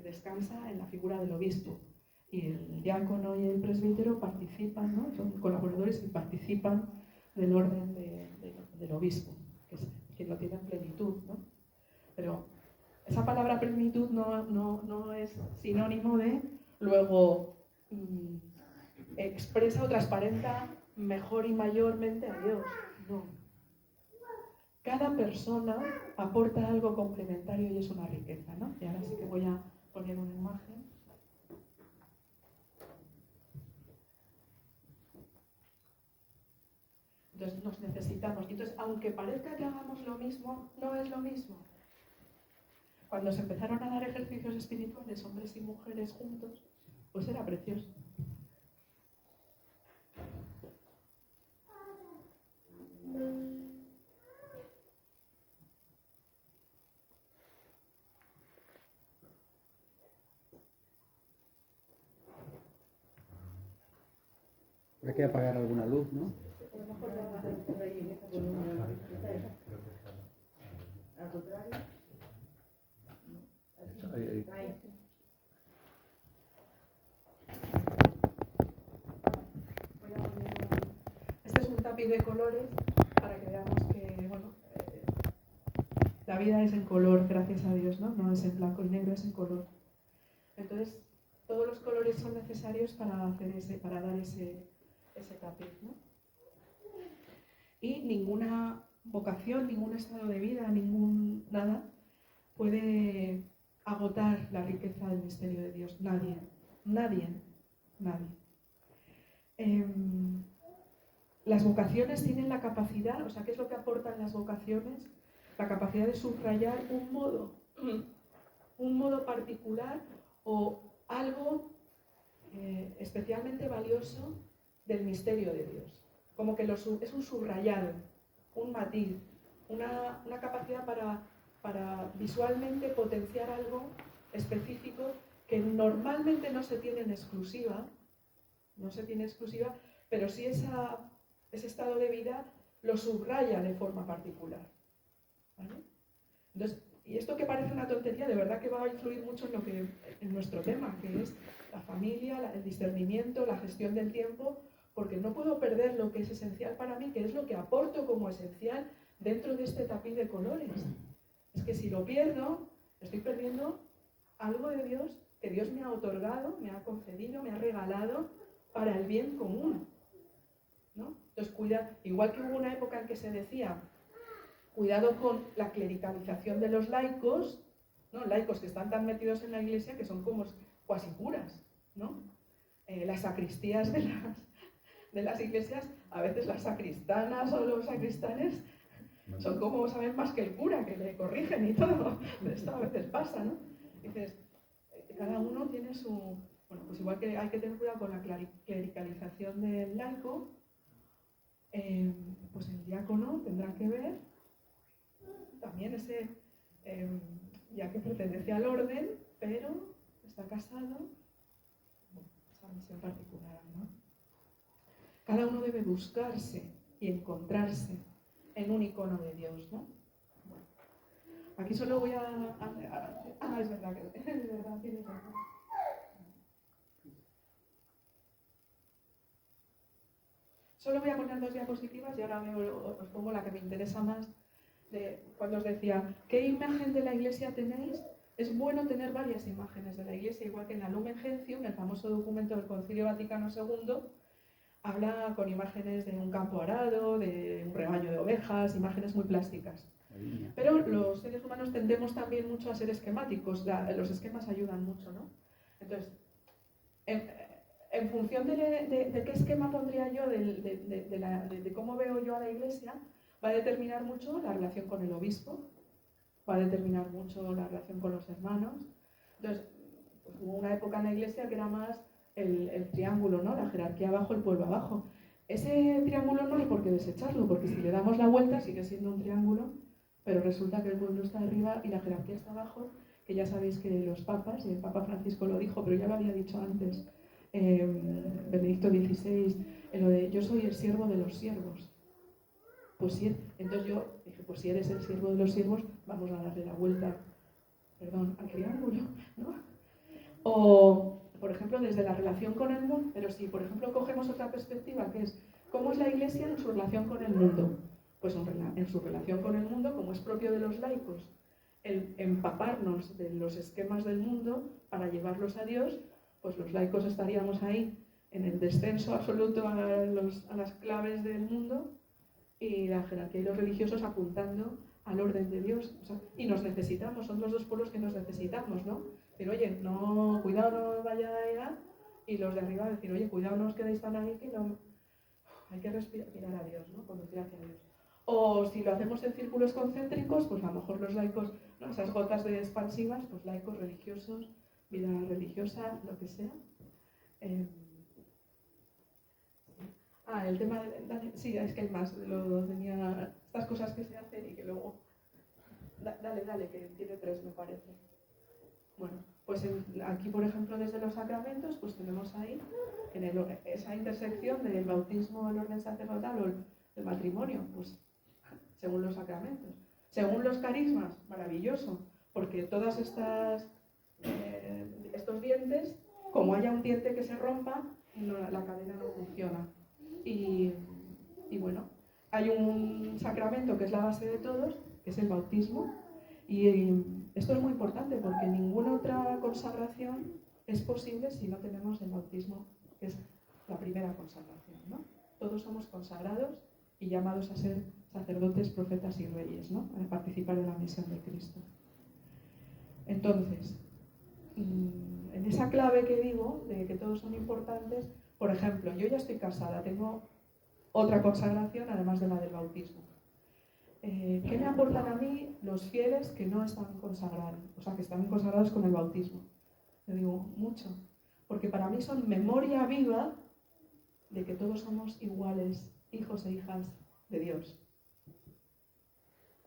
descansa en la figura del obispo. Y el diácono y el presbítero participan, ¿no? Son colaboradores y participan del orden del obispo, que es quien lo tiene en plenitud, ¿no? Pero esa palabra plenitud no es sinónimo de luego expresa o transparenta mejor y mayormente a Dios. No. Cada persona aporta algo complementario y es una riqueza, ¿no? Y ahora sí que voy a poner una imagen. Entonces nos necesitamos. Entonces, aunque parezca que hagamos lo mismo, no es lo mismo. Cuando se empezaron a dar ejercicios espirituales, hombres y mujeres juntos, pues era precioso. Hay que apagar alguna luz, ¿no? Al contrario. Este es un tapiz de colores para que veamos que, bueno, la vida es en color, gracias a Dios, ¿no? No es en blanco y negro, es en color. Entonces, todos los colores son necesarios para dar ese tapiz, ¿no? Y ninguna vocación, ningún estado de vida, nada puede agotar la riqueza del misterio de Dios. Nadie. Las vocaciones tienen la capacidad, o sea, ¿qué es lo que aportan las vocaciones? La capacidad de subrayar un modo particular o algo especialmente valioso del misterio de Dios. Como que es un subrayado, un matiz, una capacidad para visualmente potenciar algo específico que normalmente no se tiene en exclusiva, pero sí ese estado de vida lo subraya de forma particular, ¿vale? Entonces, y esto que parece una tontería, de verdad que va a influir mucho en nuestro tema, que es la familia, el discernimiento, la gestión del tiempo, porque no puedo perder lo que es esencial para mí, que es lo que aporto como esencial dentro de este tapiz de colores. Es que si lo pierdo, estoy perdiendo algo de Dios que Dios me ha otorgado, me ha concedido, me ha regalado para el bien común, ¿no? Entonces, igual que hubo una época en que se decía, cuidado con la clericalización de los laicos, ¿no? Laicos que están tan metidos en la iglesia que son como cuasi curas, ¿no? Las sacristías de las iglesias, a veces las sacristanas o los sacristanes son como saben más que el cura, que le corrigen y todo. Esto a veces pasa, ¿no? Dices, cada uno tiene su... Bueno, pues igual que hay que tener cuidado con la clericalización del laico, pues el diácono tendrá que ver también ese, ya que pertenece al orden, pero está casado, esa misión particular, ¿no? Cada uno debe buscarse y encontrarse en un icono de Dios, ¿no? Bueno, aquí solo voy a es verdad, tienes razón. Solo voy a poner 2 diapositivas y ahora os pongo la que me interesa más. Cuando os decía, ¿qué imagen de la iglesia tenéis? Es bueno tener varias imágenes de la iglesia, igual que en la Lumen Gentium, el famoso documento del Concilio Vaticano II, habla con imágenes de un campo arado, de un rebaño de ovejas, imágenes muy plásticas. Pero los seres humanos tendemos también mucho a ser esquemáticos, los esquemas ayudan mucho, ¿no? Entonces, en función de qué esquema pondría yo, de cómo veo yo a la iglesia, va a determinar mucho la relación con el obispo, va a determinar mucho la relación con los hermanos. Entonces, pues hubo una época en la iglesia que era más el triángulo, ¿no? La jerarquía abajo, el pueblo abajo. Ese triángulo no hay por qué desecharlo, porque si le damos la vuelta sigue siendo un triángulo, pero resulta que el pueblo está arriba y la jerarquía está abajo, que ya sabéis que los papas, y el Papa Francisco lo dijo, pero ya lo había dicho antes, Benedicto XVI, lo de yo soy el siervo de los siervos. Pues sí, entonces yo dije, pues si eres el siervo de los siervos, vamos a darle la vuelta, al triángulo, ¿no? O, por ejemplo, desde la relación con el mundo, pero si, por ejemplo, cogemos otra perspectiva, que es, ¿cómo es la Iglesia en su relación con el mundo? Pues en su relación con el mundo, como es propio de los laicos, el empaparnos de los esquemas del mundo para llevarlos a Dios, pues los laicos estaríamos ahí en el descenso absoluto a las claves del mundo y la jerarquía y los religiosos apuntando al orden de Dios. O sea, y nos necesitamos, son los 2 polos que nos necesitamos, ¿no? Pero oye, no, cuidado no vaya a edad, y los de arriba decir, oye, cuidado no os quedéis tan ahí que no... Hay que mirar a Dios, ¿no? Conducir hacia Dios. O si lo hacemos en círculos concéntricos, pues a lo mejor los laicos, ¿no? Esas gotas de expansivas, pues laicos, religiosos, vida religiosa, lo que sea. El tema de... Sí, es que hay más, lo tenía... Estas cosas que se hacen y que luego... Dale, que tiene 3, me parece. Bueno, pues aquí, por ejemplo, desde los sacramentos, pues tenemos ahí esa intersección del bautismo, el orden sacerdotal o el matrimonio, pues según los sacramentos. Según los carismas, maravilloso, porque todas estos dientes, como haya un diente que se rompa, la cadena no funciona. Y bueno, hay un sacramento que es la base de todos, que es el bautismo, y esto es muy importante porque ninguna otra consagración es posible si no tenemos el bautismo, que es la primera consagración, ¿no? Todos somos consagrados y llamados a ser sacerdotes, profetas y reyes, ¿no? A participar de la misión de Cristo. Entonces, en esa clave que digo, de que todos son importantes, por ejemplo, yo ya estoy casada, tengo otra consagración además de la del bautismo. ¿Qué me aportan a mí los fieles que no están consagrados? O sea, que están consagrados con el bautismo. Yo digo, mucho. Porque para mí son memoria viva de que todos somos iguales, hijos e hijas de Dios.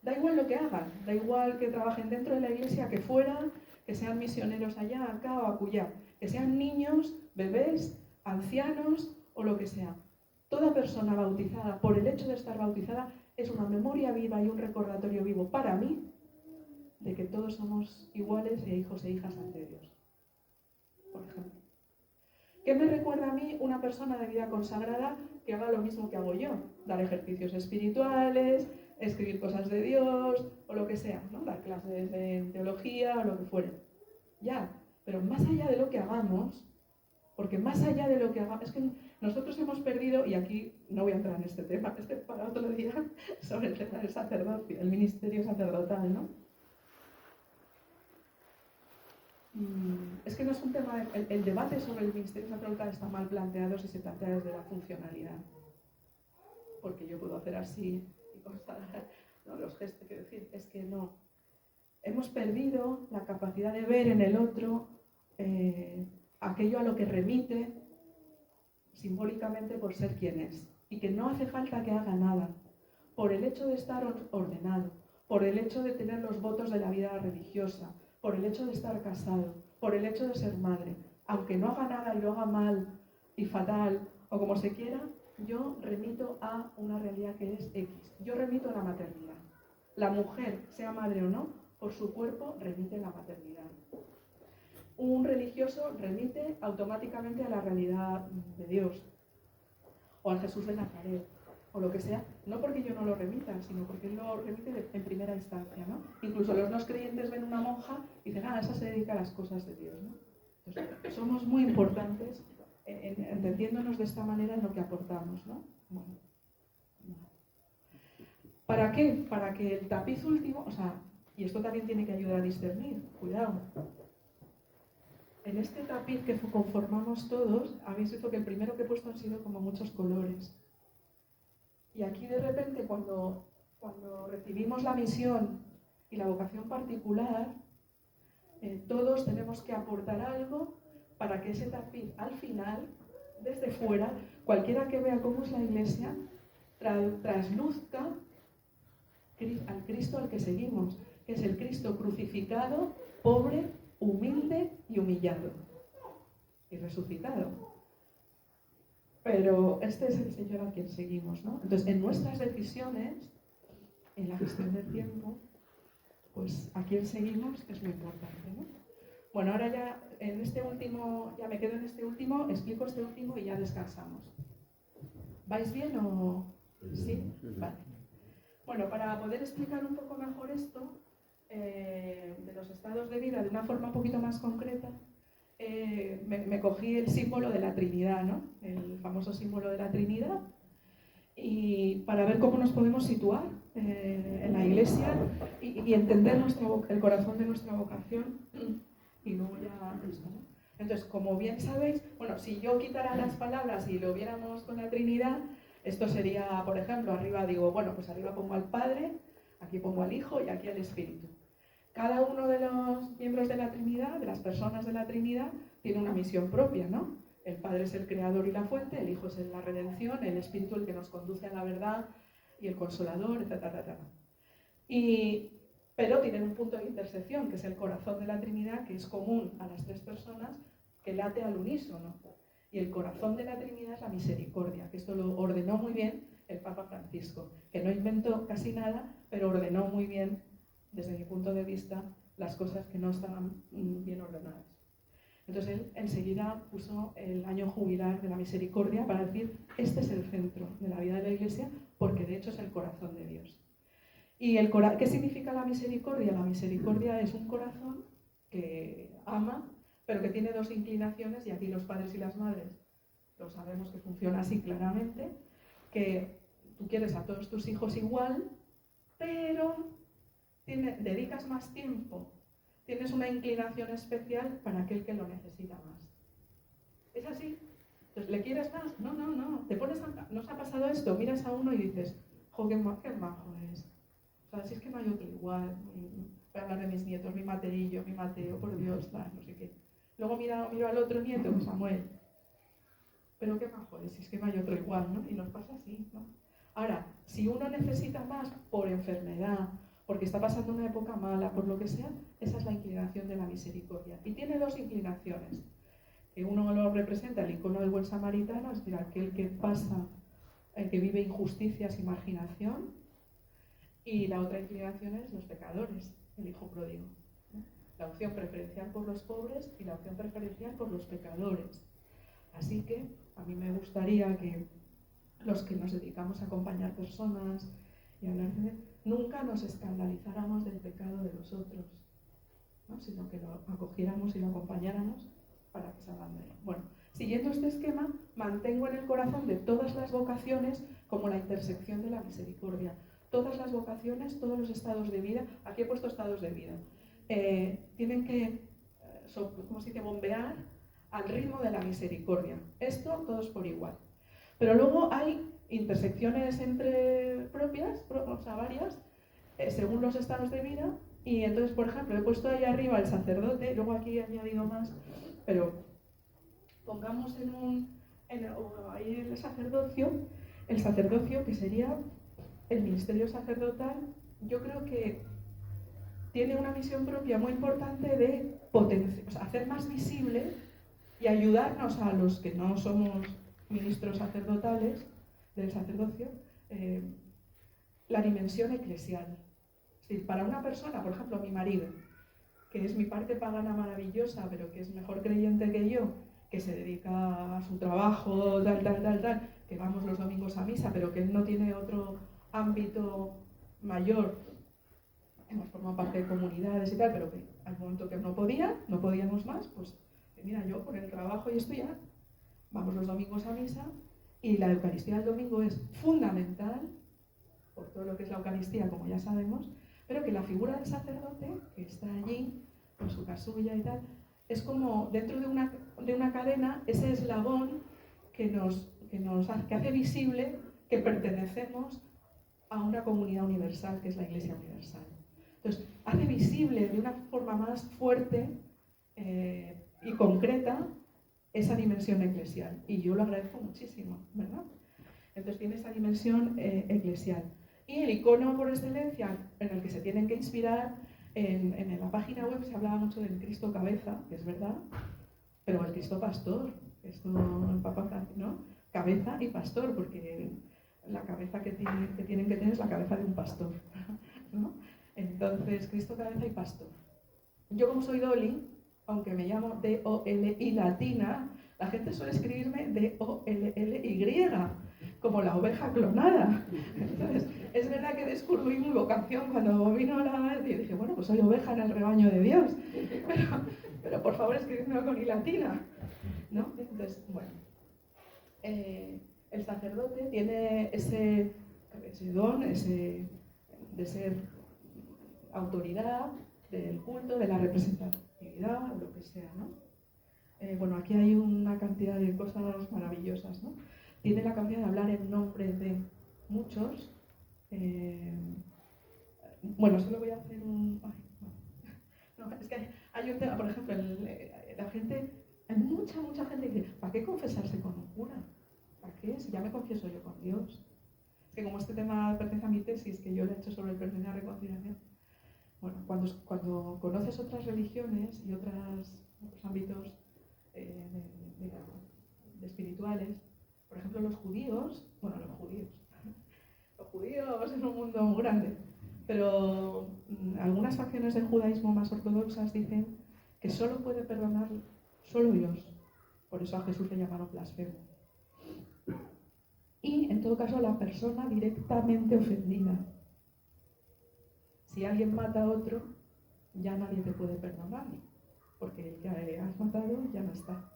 Da igual lo que hagan, da igual que trabajen dentro de la iglesia, que fuera, que sean misioneros allá, acá o acullá, que sean niños, bebés, ancianos o lo que sea. Toda persona bautizada, por el hecho de estar bautizada, es una memoria viva y un recordatorio vivo para mí de que todos somos iguales e hijos e hijas ante Dios. Por ejemplo. ¿Qué me recuerda a mí una persona de vida consagrada que haga lo mismo que hago yo? Dar ejercicios espirituales, escribir cosas de Dios o lo que sea, ¿no? Dar clases de teología o lo que fuere. Ya, pero más allá de lo que hagamos, porque más allá de lo que hagamos, es que nosotros hemos perdido, y aquí no voy a entrar en este tema, este para otro día, sobre el tema del sacerdocio, el ministerio sacerdotal, ¿no? Es que no es un tema, el debate sobre el ministerio sacerdotal está mal planteado si se plantea desde la funcionalidad. Porque yo puedo hacer así y cosas, ¿no? Los gestos, quiero decir, es que no. Hemos perdido la capacidad de ver en el otro aquello a lo que remite simbólicamente por ser quien es. Y que no hace falta que haga nada. Por el hecho de estar ordenado, por el hecho de tener los votos de la vida religiosa, por el hecho de estar casado, por el hecho de ser madre, aunque no haga nada y lo haga mal y fatal o como se quiera, yo remito a una realidad que es X. Yo remito a la maternidad. La mujer, sea madre o no, por su cuerpo remite a la maternidad. Un religioso remite automáticamente a la realidad de Dios o al Jesús de Nazaret o lo que sea, no porque yo no lo remita, sino porque él lo remite en primera instancia, ¿no? Incluso los no creyentes ven una monja y dicen, esa se dedica a las cosas de Dios, ¿no? Entonces, somos muy importantes entendiéndonos de esta manera en lo que aportamos, ¿no? Bueno. ¿Para qué? Para que el tapiz último, o sea, y esto también tiene que ayudar a discernir, cuidado. En este tapiz que conformamos todos, habéis visto que el primero que he puesto han sido como muchos colores. Y aquí de repente cuando recibimos la misión y la vocación particular, todos tenemos que aportar algo para que ese tapiz al final, desde fuera, cualquiera que vea cómo es la Iglesia, trasluzca al Cristo al que seguimos, que es el Cristo crucificado, pobre, humilde y humillado, y resucitado. Pero este es el Señor al quien seguimos, ¿no? Entonces, en nuestras decisiones, en la gestión del tiempo, pues a quién seguimos es muy importante, ¿no? Bueno, ahora ya en este último, ya me quedo en este último, explico este último y ya descansamos. ¿Vais bien o...? ¿Sí? Vale. Bueno, para poder explicar un poco mejor esto, de los estados de vida de una forma un poquito más concreta, me cogí el símbolo de la Trinidad, ¿no? El famoso símbolo de la Trinidad, y para ver cómo nos podemos situar en la Iglesia y entender el corazón de nuestra vocación, y luego ya esto, ¿no? Entonces, como bien sabéis, bueno, si yo quitara las palabras y lo viéramos con la Trinidad, esto sería, por ejemplo, arriba digo, bueno, pues arriba pongo al Padre, aquí pongo al Hijo y aquí al Espíritu. Cada uno de los miembros de la Trinidad, de las personas de la Trinidad, tiene una misión propia, ¿no? El Padre es el creador y la fuente, el Hijo es la redención, el Espíritu el que nos conduce a la verdad y el consolador, etc. Pero tienen un punto de intersección, que es el corazón de la Trinidad, que es común a las tres personas, que late al unísono. Y el corazón de la Trinidad es la misericordia, que esto lo ordenó muy bien el Papa Francisco, que no inventó casi nada, pero ordenó muy bien, desde mi punto de vista, las cosas que no estaban bien ordenadas. Entonces él enseguida puso el año jubilar de la misericordia para decir, este es el centro de la vida de la Iglesia, porque de hecho es el corazón de Dios. ¿Y qué significa la misericordia? La misericordia es un corazón que ama, pero que tiene dos inclinaciones, y aquí los padres y las madres lo sabemos que funciona así claramente, que tú quieres a todos tus hijos igual, pero dedicas más tiempo, tienes una inclinación especial para aquel que lo necesita más. ¿Es así? Entonces, ¿le quieres más? No. ¿Nos ha pasado esto? Miras a uno y dices, jo, qué majo es. O sea, si es que no hay otro igual. Voy a hablar de mis nietos, mi Mateillo, mi Mateo, por Dios, no sé qué. Luego miro al otro nieto, Samuel. Pero qué majo es, si es que no hay otro igual, ¿no? Y nos pasa así, ¿no? Ahora, si uno necesita más por enfermedad, porque está pasando una época mala, por lo que sea, esa es la inclinación de la misericordia. Y tiene dos inclinaciones. Que uno lo representa, el icono del buen samaritano, es decir, aquel que pasa, el que vive injusticias y marginación. Y la otra inclinación es los pecadores, el hijo pródigo. La opción preferencial por los pobres y la opción preferencial por los pecadores. Así que a mí me gustaría que los que nos dedicamos a acompañar personas y hablar de nunca nos escandalizáramos del pecado de los otros, ¿no? Sino que lo acogiéramos y lo acompañáramos para que salgan de él. Bueno, Siguiendo este esquema, mantengo en el corazón de todas las vocaciones como la intersección de la misericordia. Todas las vocaciones, todos los estados de vida, aquí he puesto estados de vida, tienen que, ¿cómo se dice?, bombear al ritmo de la misericordia. Esto todos por igual. Pero luego hay intersecciones entre propias, o sea, varias, según los estados de vida. Y entonces, por ejemplo, he puesto ahí arriba el sacerdote, luego aquí he añadido más, pero pongamos ahí el sacerdocio que sería el ministerio sacerdotal. Yo creo que tiene una misión propia muy importante de hacer más visible y ayudarnos a los que no somos ministros sacerdotales del sacerdocio, la dimensión eclesial. Es decir, para una persona, por ejemplo, mi marido, que es mi parte pagana maravillosa, pero que es mejor creyente que yo, que se dedica a su trabajo, tal, que vamos los domingos a misa, pero que él no tiene otro ámbito mayor. Hemos formado parte de comunidades y tal, pero que al momento que no podíamos más, pues mira, yo por el trabajo y esto ya, vamos los domingos a misa, y la Eucaristía del domingo es fundamental, por todo lo que es la Eucaristía, como ya sabemos, pero que la figura del sacerdote, que está allí, con su casulla y tal, es como dentro de una cadena, ese eslabón que hace visible que pertenecemos a una comunidad universal, que es la Iglesia Universal. Entonces, hace visible de una forma más fuerte y concreta esa dimensión eclesial. Y yo lo agradezco muchísimo, ¿verdad? Entonces tiene esa dimensión eclesial. Y el icono por excelencia en el que se tienen que inspirar, en la página web se hablaba mucho del Cristo cabeza, que es verdad, pero el Cristo pastor, esto el Papa Francisco, ¿no? Cabeza y pastor, porque la cabeza que tienen que tener es la cabeza de un pastor, ¿no? Entonces, Cristo cabeza y pastor. Yo, como soy Dolly, aunque me llamo D-O-L-I latina, la gente suele escribirme D-O-L-L-Y, como la oveja clonada. Entonces, es verdad que descubrí mi vocación cuando vino la... Y dije, bueno, pues soy oveja en el rebaño de Dios, pero por favor escribidmelo con I latina, ¿no? Entonces, bueno, el sacerdote tiene ese don, de ser autoridad del culto, de la representatividad, lo que sea, ¿no? Bueno, aquí hay una cantidad de cosas maravillosas, ¿no? Tiene la capacidad de hablar en nombre de muchos. Bueno, solo voy a hacer un... Ay, no, es que hay un tema, por ejemplo, la gente, hay mucha gente que dice, ¿para qué confesarse con un cura? ¿Para qué? Si ya me confieso yo con Dios. Es que como este tema pertenece a mi tesis, que yo le he hecho sobre el perdón y la reconciliación, bueno, cuando conoces otras religiones y otros ámbitos de espirituales, por ejemplo los judíos es un mundo muy grande, pero algunas facciones del judaísmo más ortodoxas dicen que solo puede perdonar solo Dios, por eso a Jesús le llamaron blasfemo. Y en todo caso la persona directamente ofendida. Si alguien mata a otro, ya nadie te puede perdonar, porque el que has matado ya no está.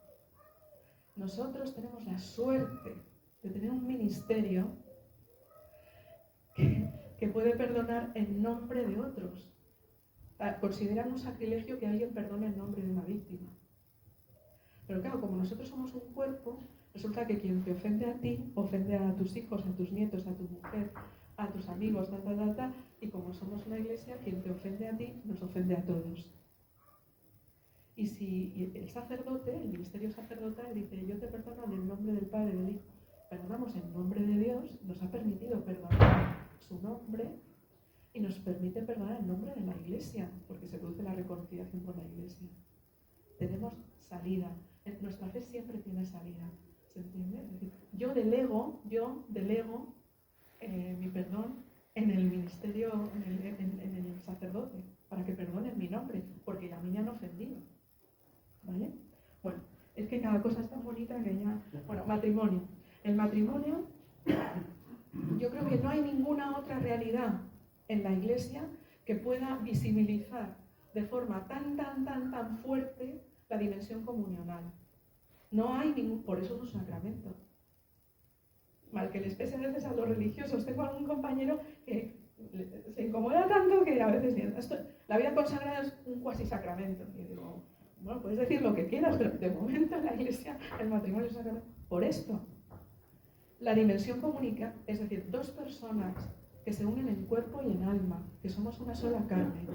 Nosotros tenemos la suerte de tener un ministerio que puede perdonar en nombre de otros. Consideran un sacrilegio que alguien perdone en nombre de una víctima. Pero claro, como nosotros somos un cuerpo, resulta que quien te ofende a ti, ofende a tus hijos, a tus nietos, a tu mujer, a tus amigos, y como somos una iglesia, quien te ofende a ti, nos ofende a todos. Y si el sacerdote, el ministerio sacerdotal, dice, yo te perdono en el nombre del Padre y del Hijo, perdonamos en nombre de Dios, nos ha permitido perdonar su nombre y nos permite perdonar en nombre de la iglesia, porque se produce la reconciliación con la iglesia. Tenemos salida. Nuestra fe siempre tiene salida. ¿Se entiende? Es decir, yo delego mi perdón en el ministerio, en el sacerdote, para que perdone en mi nombre, porque a mí me han ofendido. ¿Vale? Bueno, es que cada cosa es tan bonita que ya... Bueno, matrimonio. El matrimonio, yo creo que no hay ninguna otra realidad en la iglesia que pueda visibilizar de forma tan fuerte la dimensión comunional. No hay ningún, por eso es un sacramento. Mal que les pese a veces a los religiosos. Tengo algún compañero que se incomoda tanto que a veces dice, la vida consagrada es un cuasi sacramento. Y digo, bueno, puedes decir lo que quieras, pero de momento en la Iglesia el matrimonio es sacramento. Por esto, la dimensión comunica, es decir, dos personas que se unen en cuerpo y en alma, que somos una sola carne,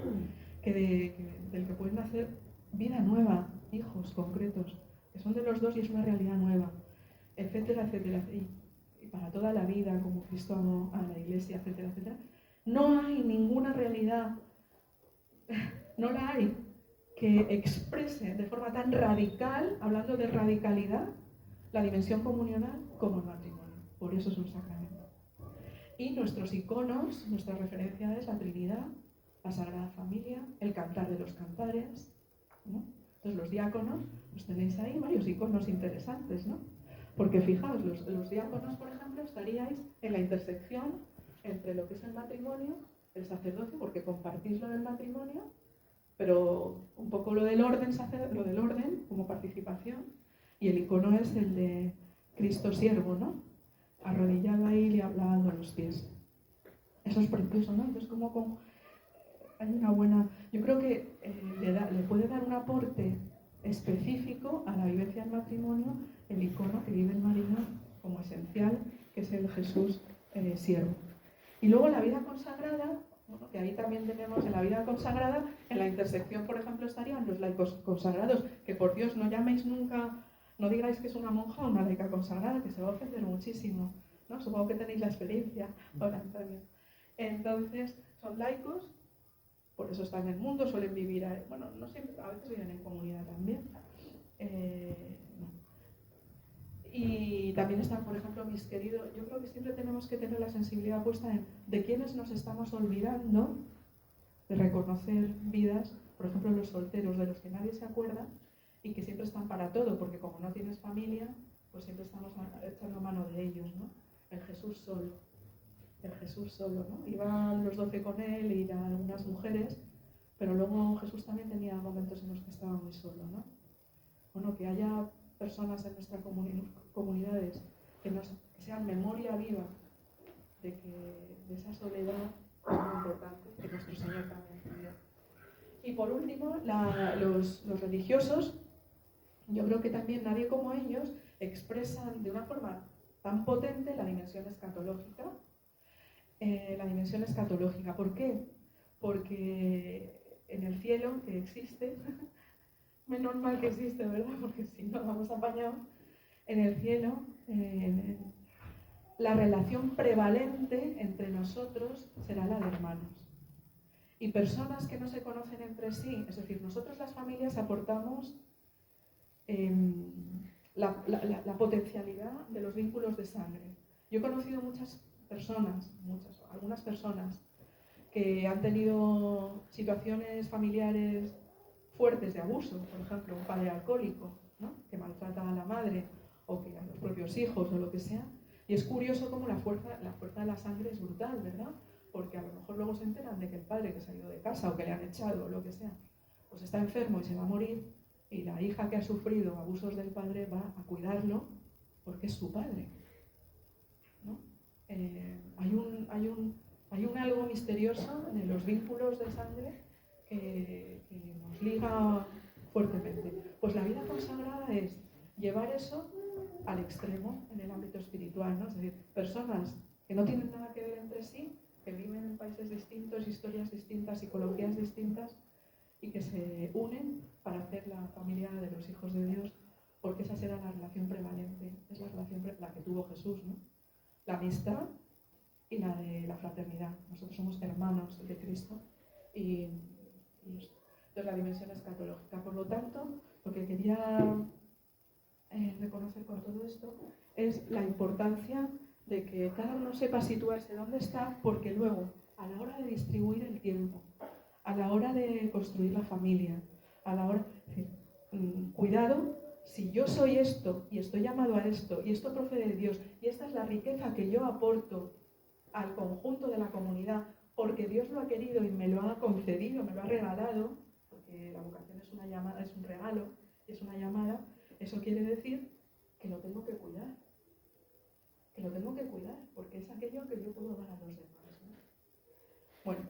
del que pueden nacer vida nueva, hijos concretos, que son de los dos y es una realidad nueva, etcétera, etcétera. Y para toda la vida, como Cristo amó a la Iglesia, etcétera, etcétera. No hay ninguna realidad, no la hay, que exprese de forma tan radical, hablando de radicalidad, la dimensión comunional como el matrimonio. Por eso es un sacramento. Y nuestros iconos, nuestra referencia es la Trinidad, la Sagrada Familia, el Cantar de los Cantares, ¿no? Entonces los diáconos, pues tenéis ahí varios iconos interesantes, ¿no? Porque fijaos, los diáconos, por ejemplo, estaríais en la intersección entre lo que es el matrimonio, el sacerdocio, porque compartís lo del matrimonio, pero un poco lo del orden como participación, y el icono es el de Cristo siervo, ¿no? Arrodillado ahí, lavando los pies. Eso es precioso, ¿no? Entonces, hay una buena... Yo creo que le puede dar un aporte específico a la vivencia del matrimonio el icono que vive el marido como esencial, que es el Jesús siervo. Y luego la vida consagrada, bueno, que ahí también tenemos en la vida consagrada, en la intersección, por ejemplo, estarían los laicos consagrados, que por Dios no llaméis nunca, no digáis que es una monja o una laica consagrada, que se va a ofender muchísimo, ¿no? Supongo que tenéis la experiencia. Hola, Antonio. Entonces, son laicos, por eso están en el mundo, suelen vivir, bueno, no siempre, a veces viven en comunidad también. No. Y también están, por ejemplo, mis queridos, yo creo que siempre tenemos que tener la sensibilidad puesta en de quiénes nos estamos olvidando de reconocer vidas, por ejemplo, los solteros de los que nadie se acuerda y que siempre están para todo, porque como no tienes familia, pues siempre estamos echando mano de ellos, ¿no? El Jesús solo, ¿no? Iban los 12 con él y algunas mujeres, pero luego Jesús también tenía momentos en los que estaba muy solo, ¿no? Bueno, que haya personas en nuestras comunidades que sean memoria viva de esa soledad es muy importante, que nuestro Señor también pidió. Y por último, los religiosos, yo creo que también nadie como ellos expresan de una forma tan potente la dimensión escatológica. ¿Por qué? Porque en el cielo, que existe, menos mal que existe, ¿verdad? Porque si no vamos apañados, en el cielo la relación prevalente entre nosotros será la de hermanos. Y personas que no se conocen entre sí, es decir, nosotros las familias aportamos la potencialidad de los vínculos de sangre. Yo he conocido algunas personas que han tenido situaciones familiares fuertes de abuso, por ejemplo, un padre alcohólico, ¿no? Que maltrata a la madre o que a los propios hijos o lo que sea. Y es curioso cómo la fuerza de la sangre es brutal, ¿verdad? Porque a lo mejor luego se enteran de que el padre que se ha ido de casa o que le han echado o lo que sea, pues está enfermo y se va a morir, y la hija que ha sufrido abusos del padre va a cuidarlo porque es su padre, ¿no? Hay un algo misterioso en los vínculos de sangre que nos liga fuertemente. Pues la vida consagrada es llevar eso al extremo en el ámbito espiritual, ¿no? Es decir, personas que no tienen nada que ver entre sí, que viven en países distintos, historias distintas, psicologías distintas, y que se unen para hacer la familia de los hijos de Dios, porque esa será la relación prevalente, es la relación la que tuvo Jesús, ¿no? La amistad y la de la fraternidad. Nosotros somos hermanos de Cristo y entonces la dimensión escatológica. Por lo tanto, lo que quería reconocer con todo esto es la importancia de que cada uno sepa situarse dónde está, porque luego, a la hora de distribuir el tiempo, a la hora de construir la familia, a la hora... cuidado, si yo soy esto y estoy llamado a esto y esto procede de Dios y esta es la riqueza que yo aporto al conjunto de la comunidad porque Dios lo ha querido y me lo ha concedido, me lo ha regalado, porque la vocación es una llamada, es un regalo, es una llamada, Eso quiere decir que lo tengo que cuidar. Que lo tengo que cuidar, porque es aquello que yo puedo dar a los demás, ¿no? Bueno,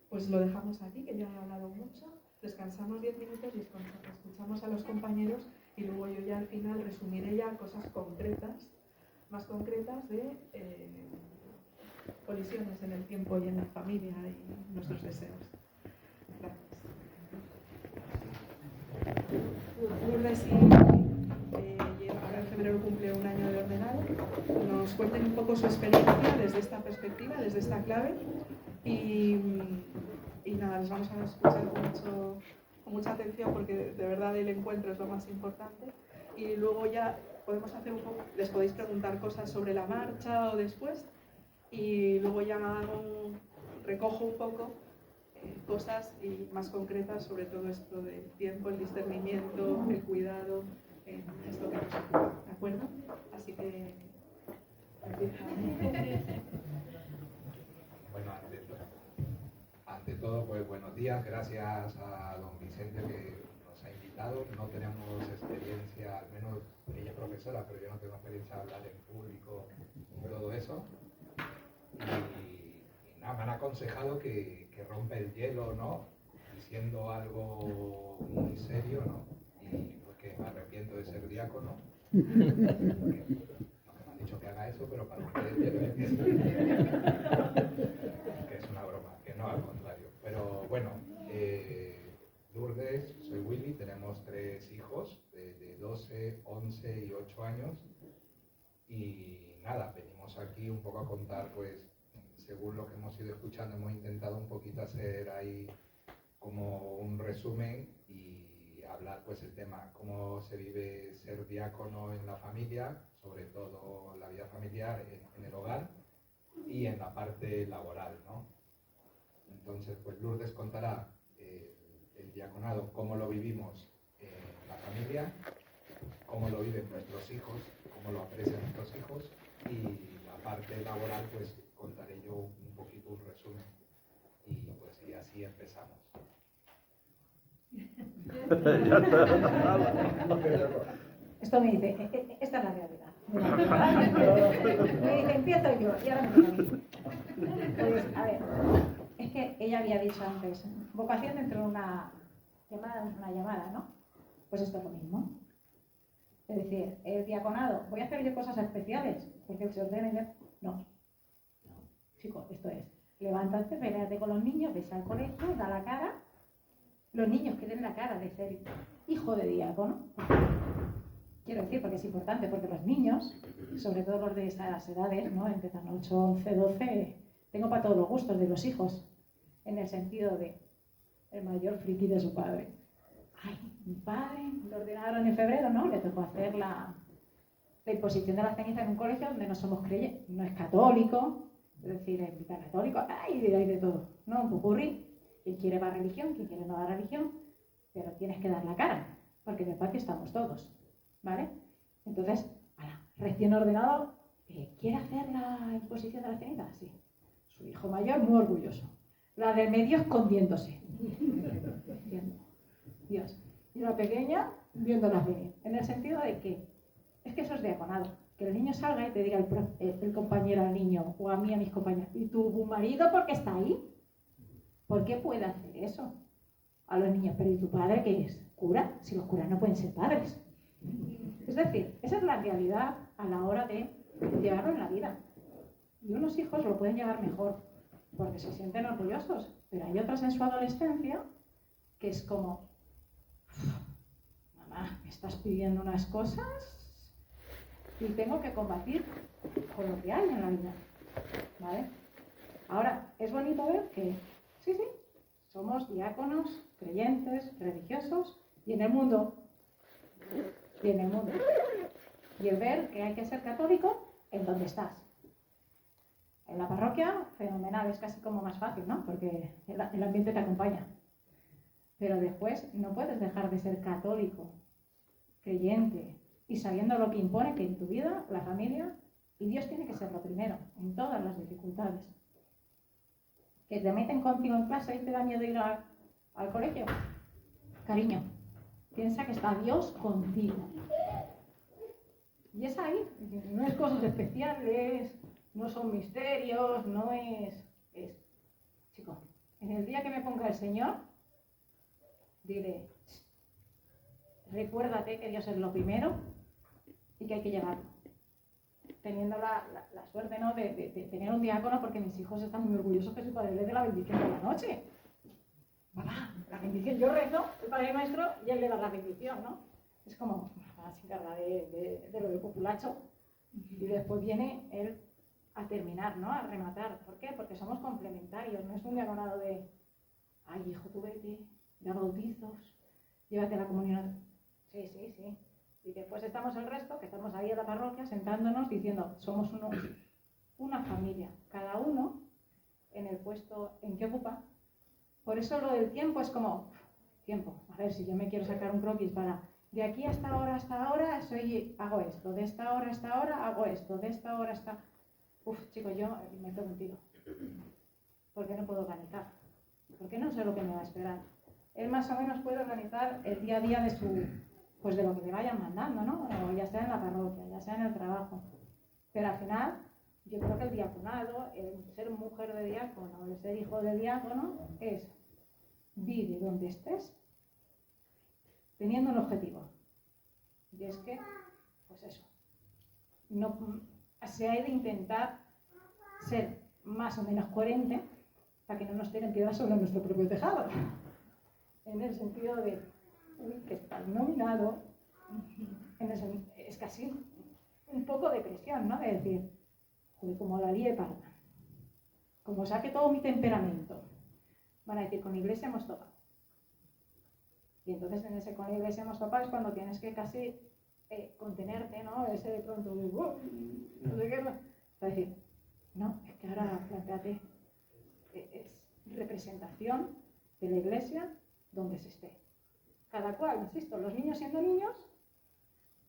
pues lo dejamos aquí, que ya he hablado mucho. Descansamos 10 minutos y escuchamos a los compañeros y luego yo ya al final resumiré ya cosas concretas, más concretas de colisiones en el tiempo y en la familia y nuestros deseos. Gracias. Lourdes ahora en febrero cumple un año de ordenado. Nos cuenten un poco su experiencia desde esta perspectiva, desde esta clave. Y nada, les vamos a escuchar con mucha atención porque de verdad el encuentro es lo más importante. Y luego ya podemos hacer un poco, les podéis preguntar cosas sobre la marcha o después. Y luego ya recojo un poco cosas y más concretas sobre todo esto del tiempo, el discernimiento, el cuidado, esto que nos ocupa, ¿de acuerdo? Así que bueno, ante todo, pues buenos días, gracias a don Vicente que nos ha invitado. No tenemos experiencia, al menos ella es profesora, pero yo no tengo experiencia de hablar en público y todo eso. Y nada, me han aconsejado que rompa el hielo, ¿no? Diciendo algo muy serio, ¿no? Y porque me arrepiento de ser diácono. No me han dicho que haga eso, pero para romper el hielo que es una broma, que no, al contrario. Pero bueno, Lourdes, soy Willy, tenemos 3 hijos de 12, 11 y 8 años. Y nada, venimos aquí un poco a contar, pues, según lo que hemos ido escuchando, hemos intentado un poquito hacer ahí como un resumen y hablar pues el tema, cómo se vive ser diácono en la familia, sobre todo la vida familiar en el hogar y en la parte laboral, ¿no? Entonces, pues Lourdes contará el diaconado, cómo lo vivimos en la familia, cómo lo viven nuestros hijos, cómo lo aprecian nuestros hijos, y la parte laboral pues contaré yo un poquito un resumen y así empezamos. Esto me dice, esta es la realidad. Me dice, empiezo yo y ahora me toca a mí. Pues, a ver, es que ella había dicho antes, vocación dentro de una llamada, ¿no? Pues esto es lo mismo. Es decir, el diaconado, ¿voy a hacer yo cosas especiales? Porque se ordena ya. No. Chico, esto es, levántate, pégate con los niños, ves al colegio, da la cara. Los niños quieren la cara de ser hijo de diácono. Quiero decir, porque es importante, porque los niños, sobre todo los de esas edades, ¿no? Empiezan 8, 11, 12, tengo para todos los gustos de los hijos, en el sentido de el mayor friki de su padre. Ay, mi padre lo ordenaron en febrero, ¿no? Le tocó hacer la imposición de la ceniza en un colegio donde no somos creyentes, no es católico, es decir, es mitad católico, hay de todo, ¿no? Un popurrí, quien quiere va a religión, quien quiere no va a religión, pero tienes que dar la cara, porque en el patio estamos todos, ¿vale? Entonces, recién ordenado, ¿quiere hacer la imposición de la ceniza? Sí. Su hijo mayor muy orgulloso, la del medio escondiéndose. Dios. Y la pequeña viéndolas venir. En el sentido de que es que eso es diaconado. Que el niño salga y te diga el compañero al niño o a mí, a mis compañeros, ¿y tu marido por qué está ahí? ¿Por qué puede hacer eso? A los niños, pero ¿y tu padre qué es? ¿Cura? Si los curas no pueden ser padres. Es decir, esa es la realidad a la hora de llevarlo en la vida. Y unos hijos lo pueden llevar mejor porque se sienten orgullosos, pero hay otras en su adolescencia que es como, mamá, me estás pidiendo unas cosas y tengo que combatir con lo que hay en la vida, ¿vale? Ahora, es bonito ver que, sí, somos diáconos, creyentes, religiosos, y en el mundo, y el ver que hay que ser católico en donde estás. En la parroquia, fenomenal, es casi como más fácil, ¿no? Porque el ambiente te acompaña. Pero después no puedes dejar de ser católico, creyente, y sabiendo lo que impone que en tu vida, la familia, y Dios tiene que ser lo primero, en todas las dificultades. Que te meten contigo en clase y te da miedo ir al colegio. Cariño, piensa que está Dios contigo. Y es ahí, no es cosas especiales, no son misterios, no es... Chicos, en el día que me ponga el Señor, diré, recuérdate que Dios es lo primero y que hay que llevarlo. Teniendo la suerte, ¿no?, de tener un diácono, porque mis hijos están muy orgullosos que su padre les dé la bendición de la noche. Papá, la bendición, yo rezo, el Padre Nuestro, y él le da la bendición, ¿no? Es como, papá se encarga de lo de populacho, y después viene él a terminar, ¿no?, a rematar. ¿Por qué? Porque somos complementarios, no es un diaconado de, ay, hijo, tú vete, da bautizos, llévate a la comunión. Sí, sí, sí. Y después estamos el resto, que estamos ahí en la parroquia, sentándonos, diciendo, somos una familia, cada uno en el puesto en que ocupa. Por eso lo del tiempo es como, tiempo, a ver, si yo me quiero sacar un croquis para, de aquí hasta ahora, hago esto, de esta hora a esta hora, hago esto, de esta hora hasta... Chicos, yo me quedo contigo. ¿Por qué no puedo organizar? ¿Por qué no sé lo que me va a esperar? Él más o menos puede organizar el día a día pues de lo que le vayan mandando, ¿no? O ya sea en la parroquia, ya sea en el trabajo. Pero al final, yo creo que el diaconado, el ser mujer de diácono, el ser hijo de diácono, es vive donde estés, teniendo un objetivo. Y es que, pues eso, no, se ha de intentar ser más o menos coherente para que no nos tiren piedras sobre nuestro propio tejado. En el sentido de que está nominado, es casi un poco de presión, ¿no? De decir, como la líe parda, como saque todo mi temperamento, van a decir, con iglesia hemos topado. Y entonces en ese con la iglesia hemos topado es cuando tienes que casi contenerte, ¿no? Ese de pronto, no sé qué, para decir, no, es que ahora planteate, es representación de la iglesia donde se esté. Cada cual, insisto, los niños siendo niños,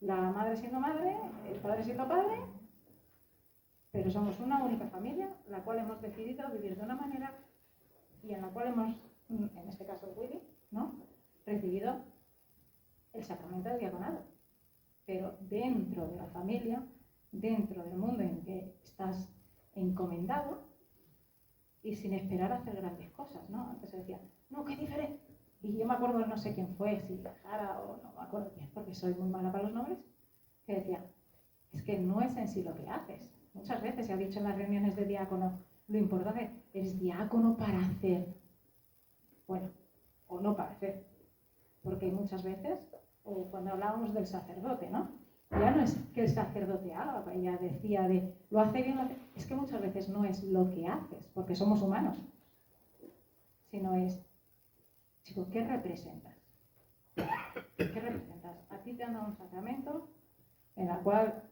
la madre siendo madre, el padre siendo padre, pero somos una única familia, la cual hemos decidido vivir de una manera y en la cual hemos, en este caso Willy, ¿no?, recibido el sacramento del diaconado. Pero dentro de la familia, dentro del mundo en que estás encomendado y sin esperar a hacer grandes cosas, ¿no? Antes se decía, no, qué diferente. Y yo me acuerdo, no sé quién fue, si Jara o no me acuerdo quién, porque soy muy mala para los nombres, que decía, es que no es en sí lo que haces. Muchas veces se ha dicho en las reuniones de diácono, lo importante es diácono para hacer. Bueno, o no para hacer. Porque muchas veces, o cuando hablábamos del sacerdote, ¿no? Ya no es que el sacerdote haga, ella decía de, lo hace bien, es que muchas veces no es lo que haces, porque somos humanos, sino es, chico, ¿qué representas? ¿Qué representas? A ti te han dado un sacramento en el cual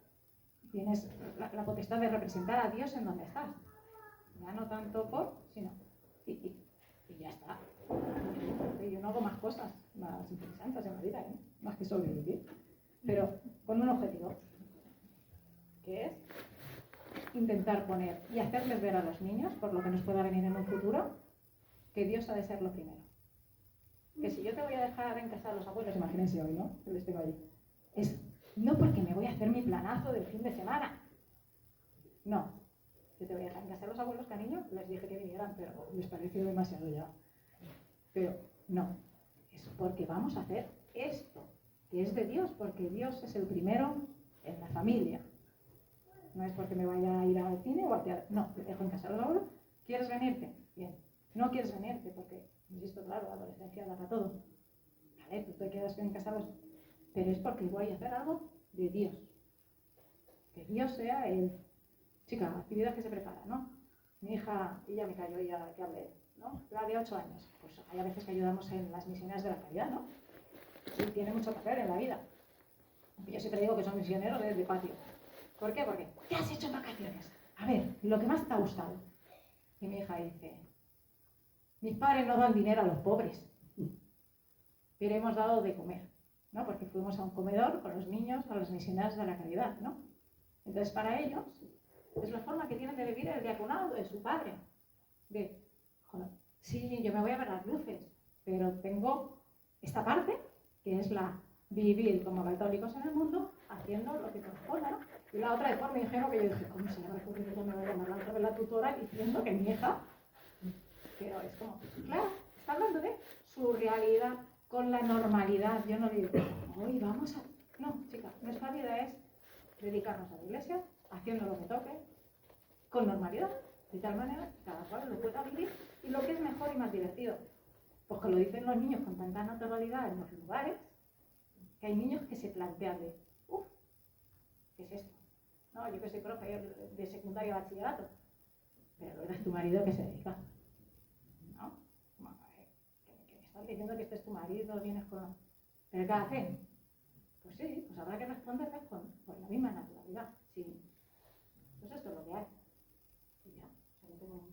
tienes la potestad de representar a Dios en donde estás. Ya no tanto por, sino, y ya está. Yo no hago más cosas más interesantes en la vida, ¿eh? Más que sobrevivir, pero con un objetivo, que es intentar poner y hacerles ver a los niños, por lo que nos pueda venir en un futuro, que Dios ha de ser lo primero. Que si yo te voy a dejar en casa a los abuelos, imagínense hoy, ¿no?, que les tengo allí, es no porque me voy a hacer mi planazo del fin de semana, no, yo te voy a dejar en casa a los abuelos, cariño, les dije que vinieran, pero les pareció demasiado ya. Pero no, es porque vamos a hacer esto, que es de Dios, porque Dios es el primero en la familia. No es porque me vaya a ir al cine o al teatro, no, te dejo en casa a los abuelos. ¿Quieres venirte? Bien. No quieres venirte porque, insisto, claro, la adolescencia da para todo. Vale, tú te quedas en casa a los... Pero es porque voy a hacer algo de Dios. Que Dios sea el... Chica, actividad que se prepara, ¿no? Mi hija, y ya me cayó ya que hablé, ¿no? La de 8 años. Pues hay a veces que ayudamos en las misiones de la caridad, ¿no? Sí, tiene mucho que hacer en la vida. Yo siempre digo que son misioneros de patio. ¿Por qué? Porque, ¿qué has hecho en vacaciones? A ver, lo que más te ha gustado. Y mi hija dice, mis padres no dan dinero a los pobres, pero hemos dado de comer, ¿no? Porque fuimos a un comedor con los niños a las misioneras de la caridad, ¿no? Entonces, para ellos, es la forma que tienen de vivir el diaconado de su padre. De, joder, sí, yo me voy a ver las luces, pero tengo esta parte, que es la vivir como católicos en el mundo, haciendo lo que corresponde, ¿no? Y la otra de forma ingenua que yo dije, ¿cómo se me va a ocurrir que yo me voy a llamar la otra vez la tutora diciendo que mi hija? Pero es como, claro, está hablando de su realidad con la normalidad. Yo no digo, hoy vamos a... No, chica, nuestra vida es dedicarnos a la iglesia, haciendo lo que toque, con normalidad, de tal manera que cada cual lo pueda vivir y lo que es mejor y más divertido. Pues que lo dicen los niños con tanta naturalidad en los lugares, que hay niños que se plantean de, ¿qué es esto? No, yo que soy profe de secundaria y bachillerato, pero eres tu marido que se dedica, ¿no? ¿Qué me estás diciendo que este es tu marido, vienes con... ¿Pero qué hacen? Pues sí, pues habrá que responderles con la misma naturalidad, sí. Pues esto es lo que hay. Y ya, o sea, no tengo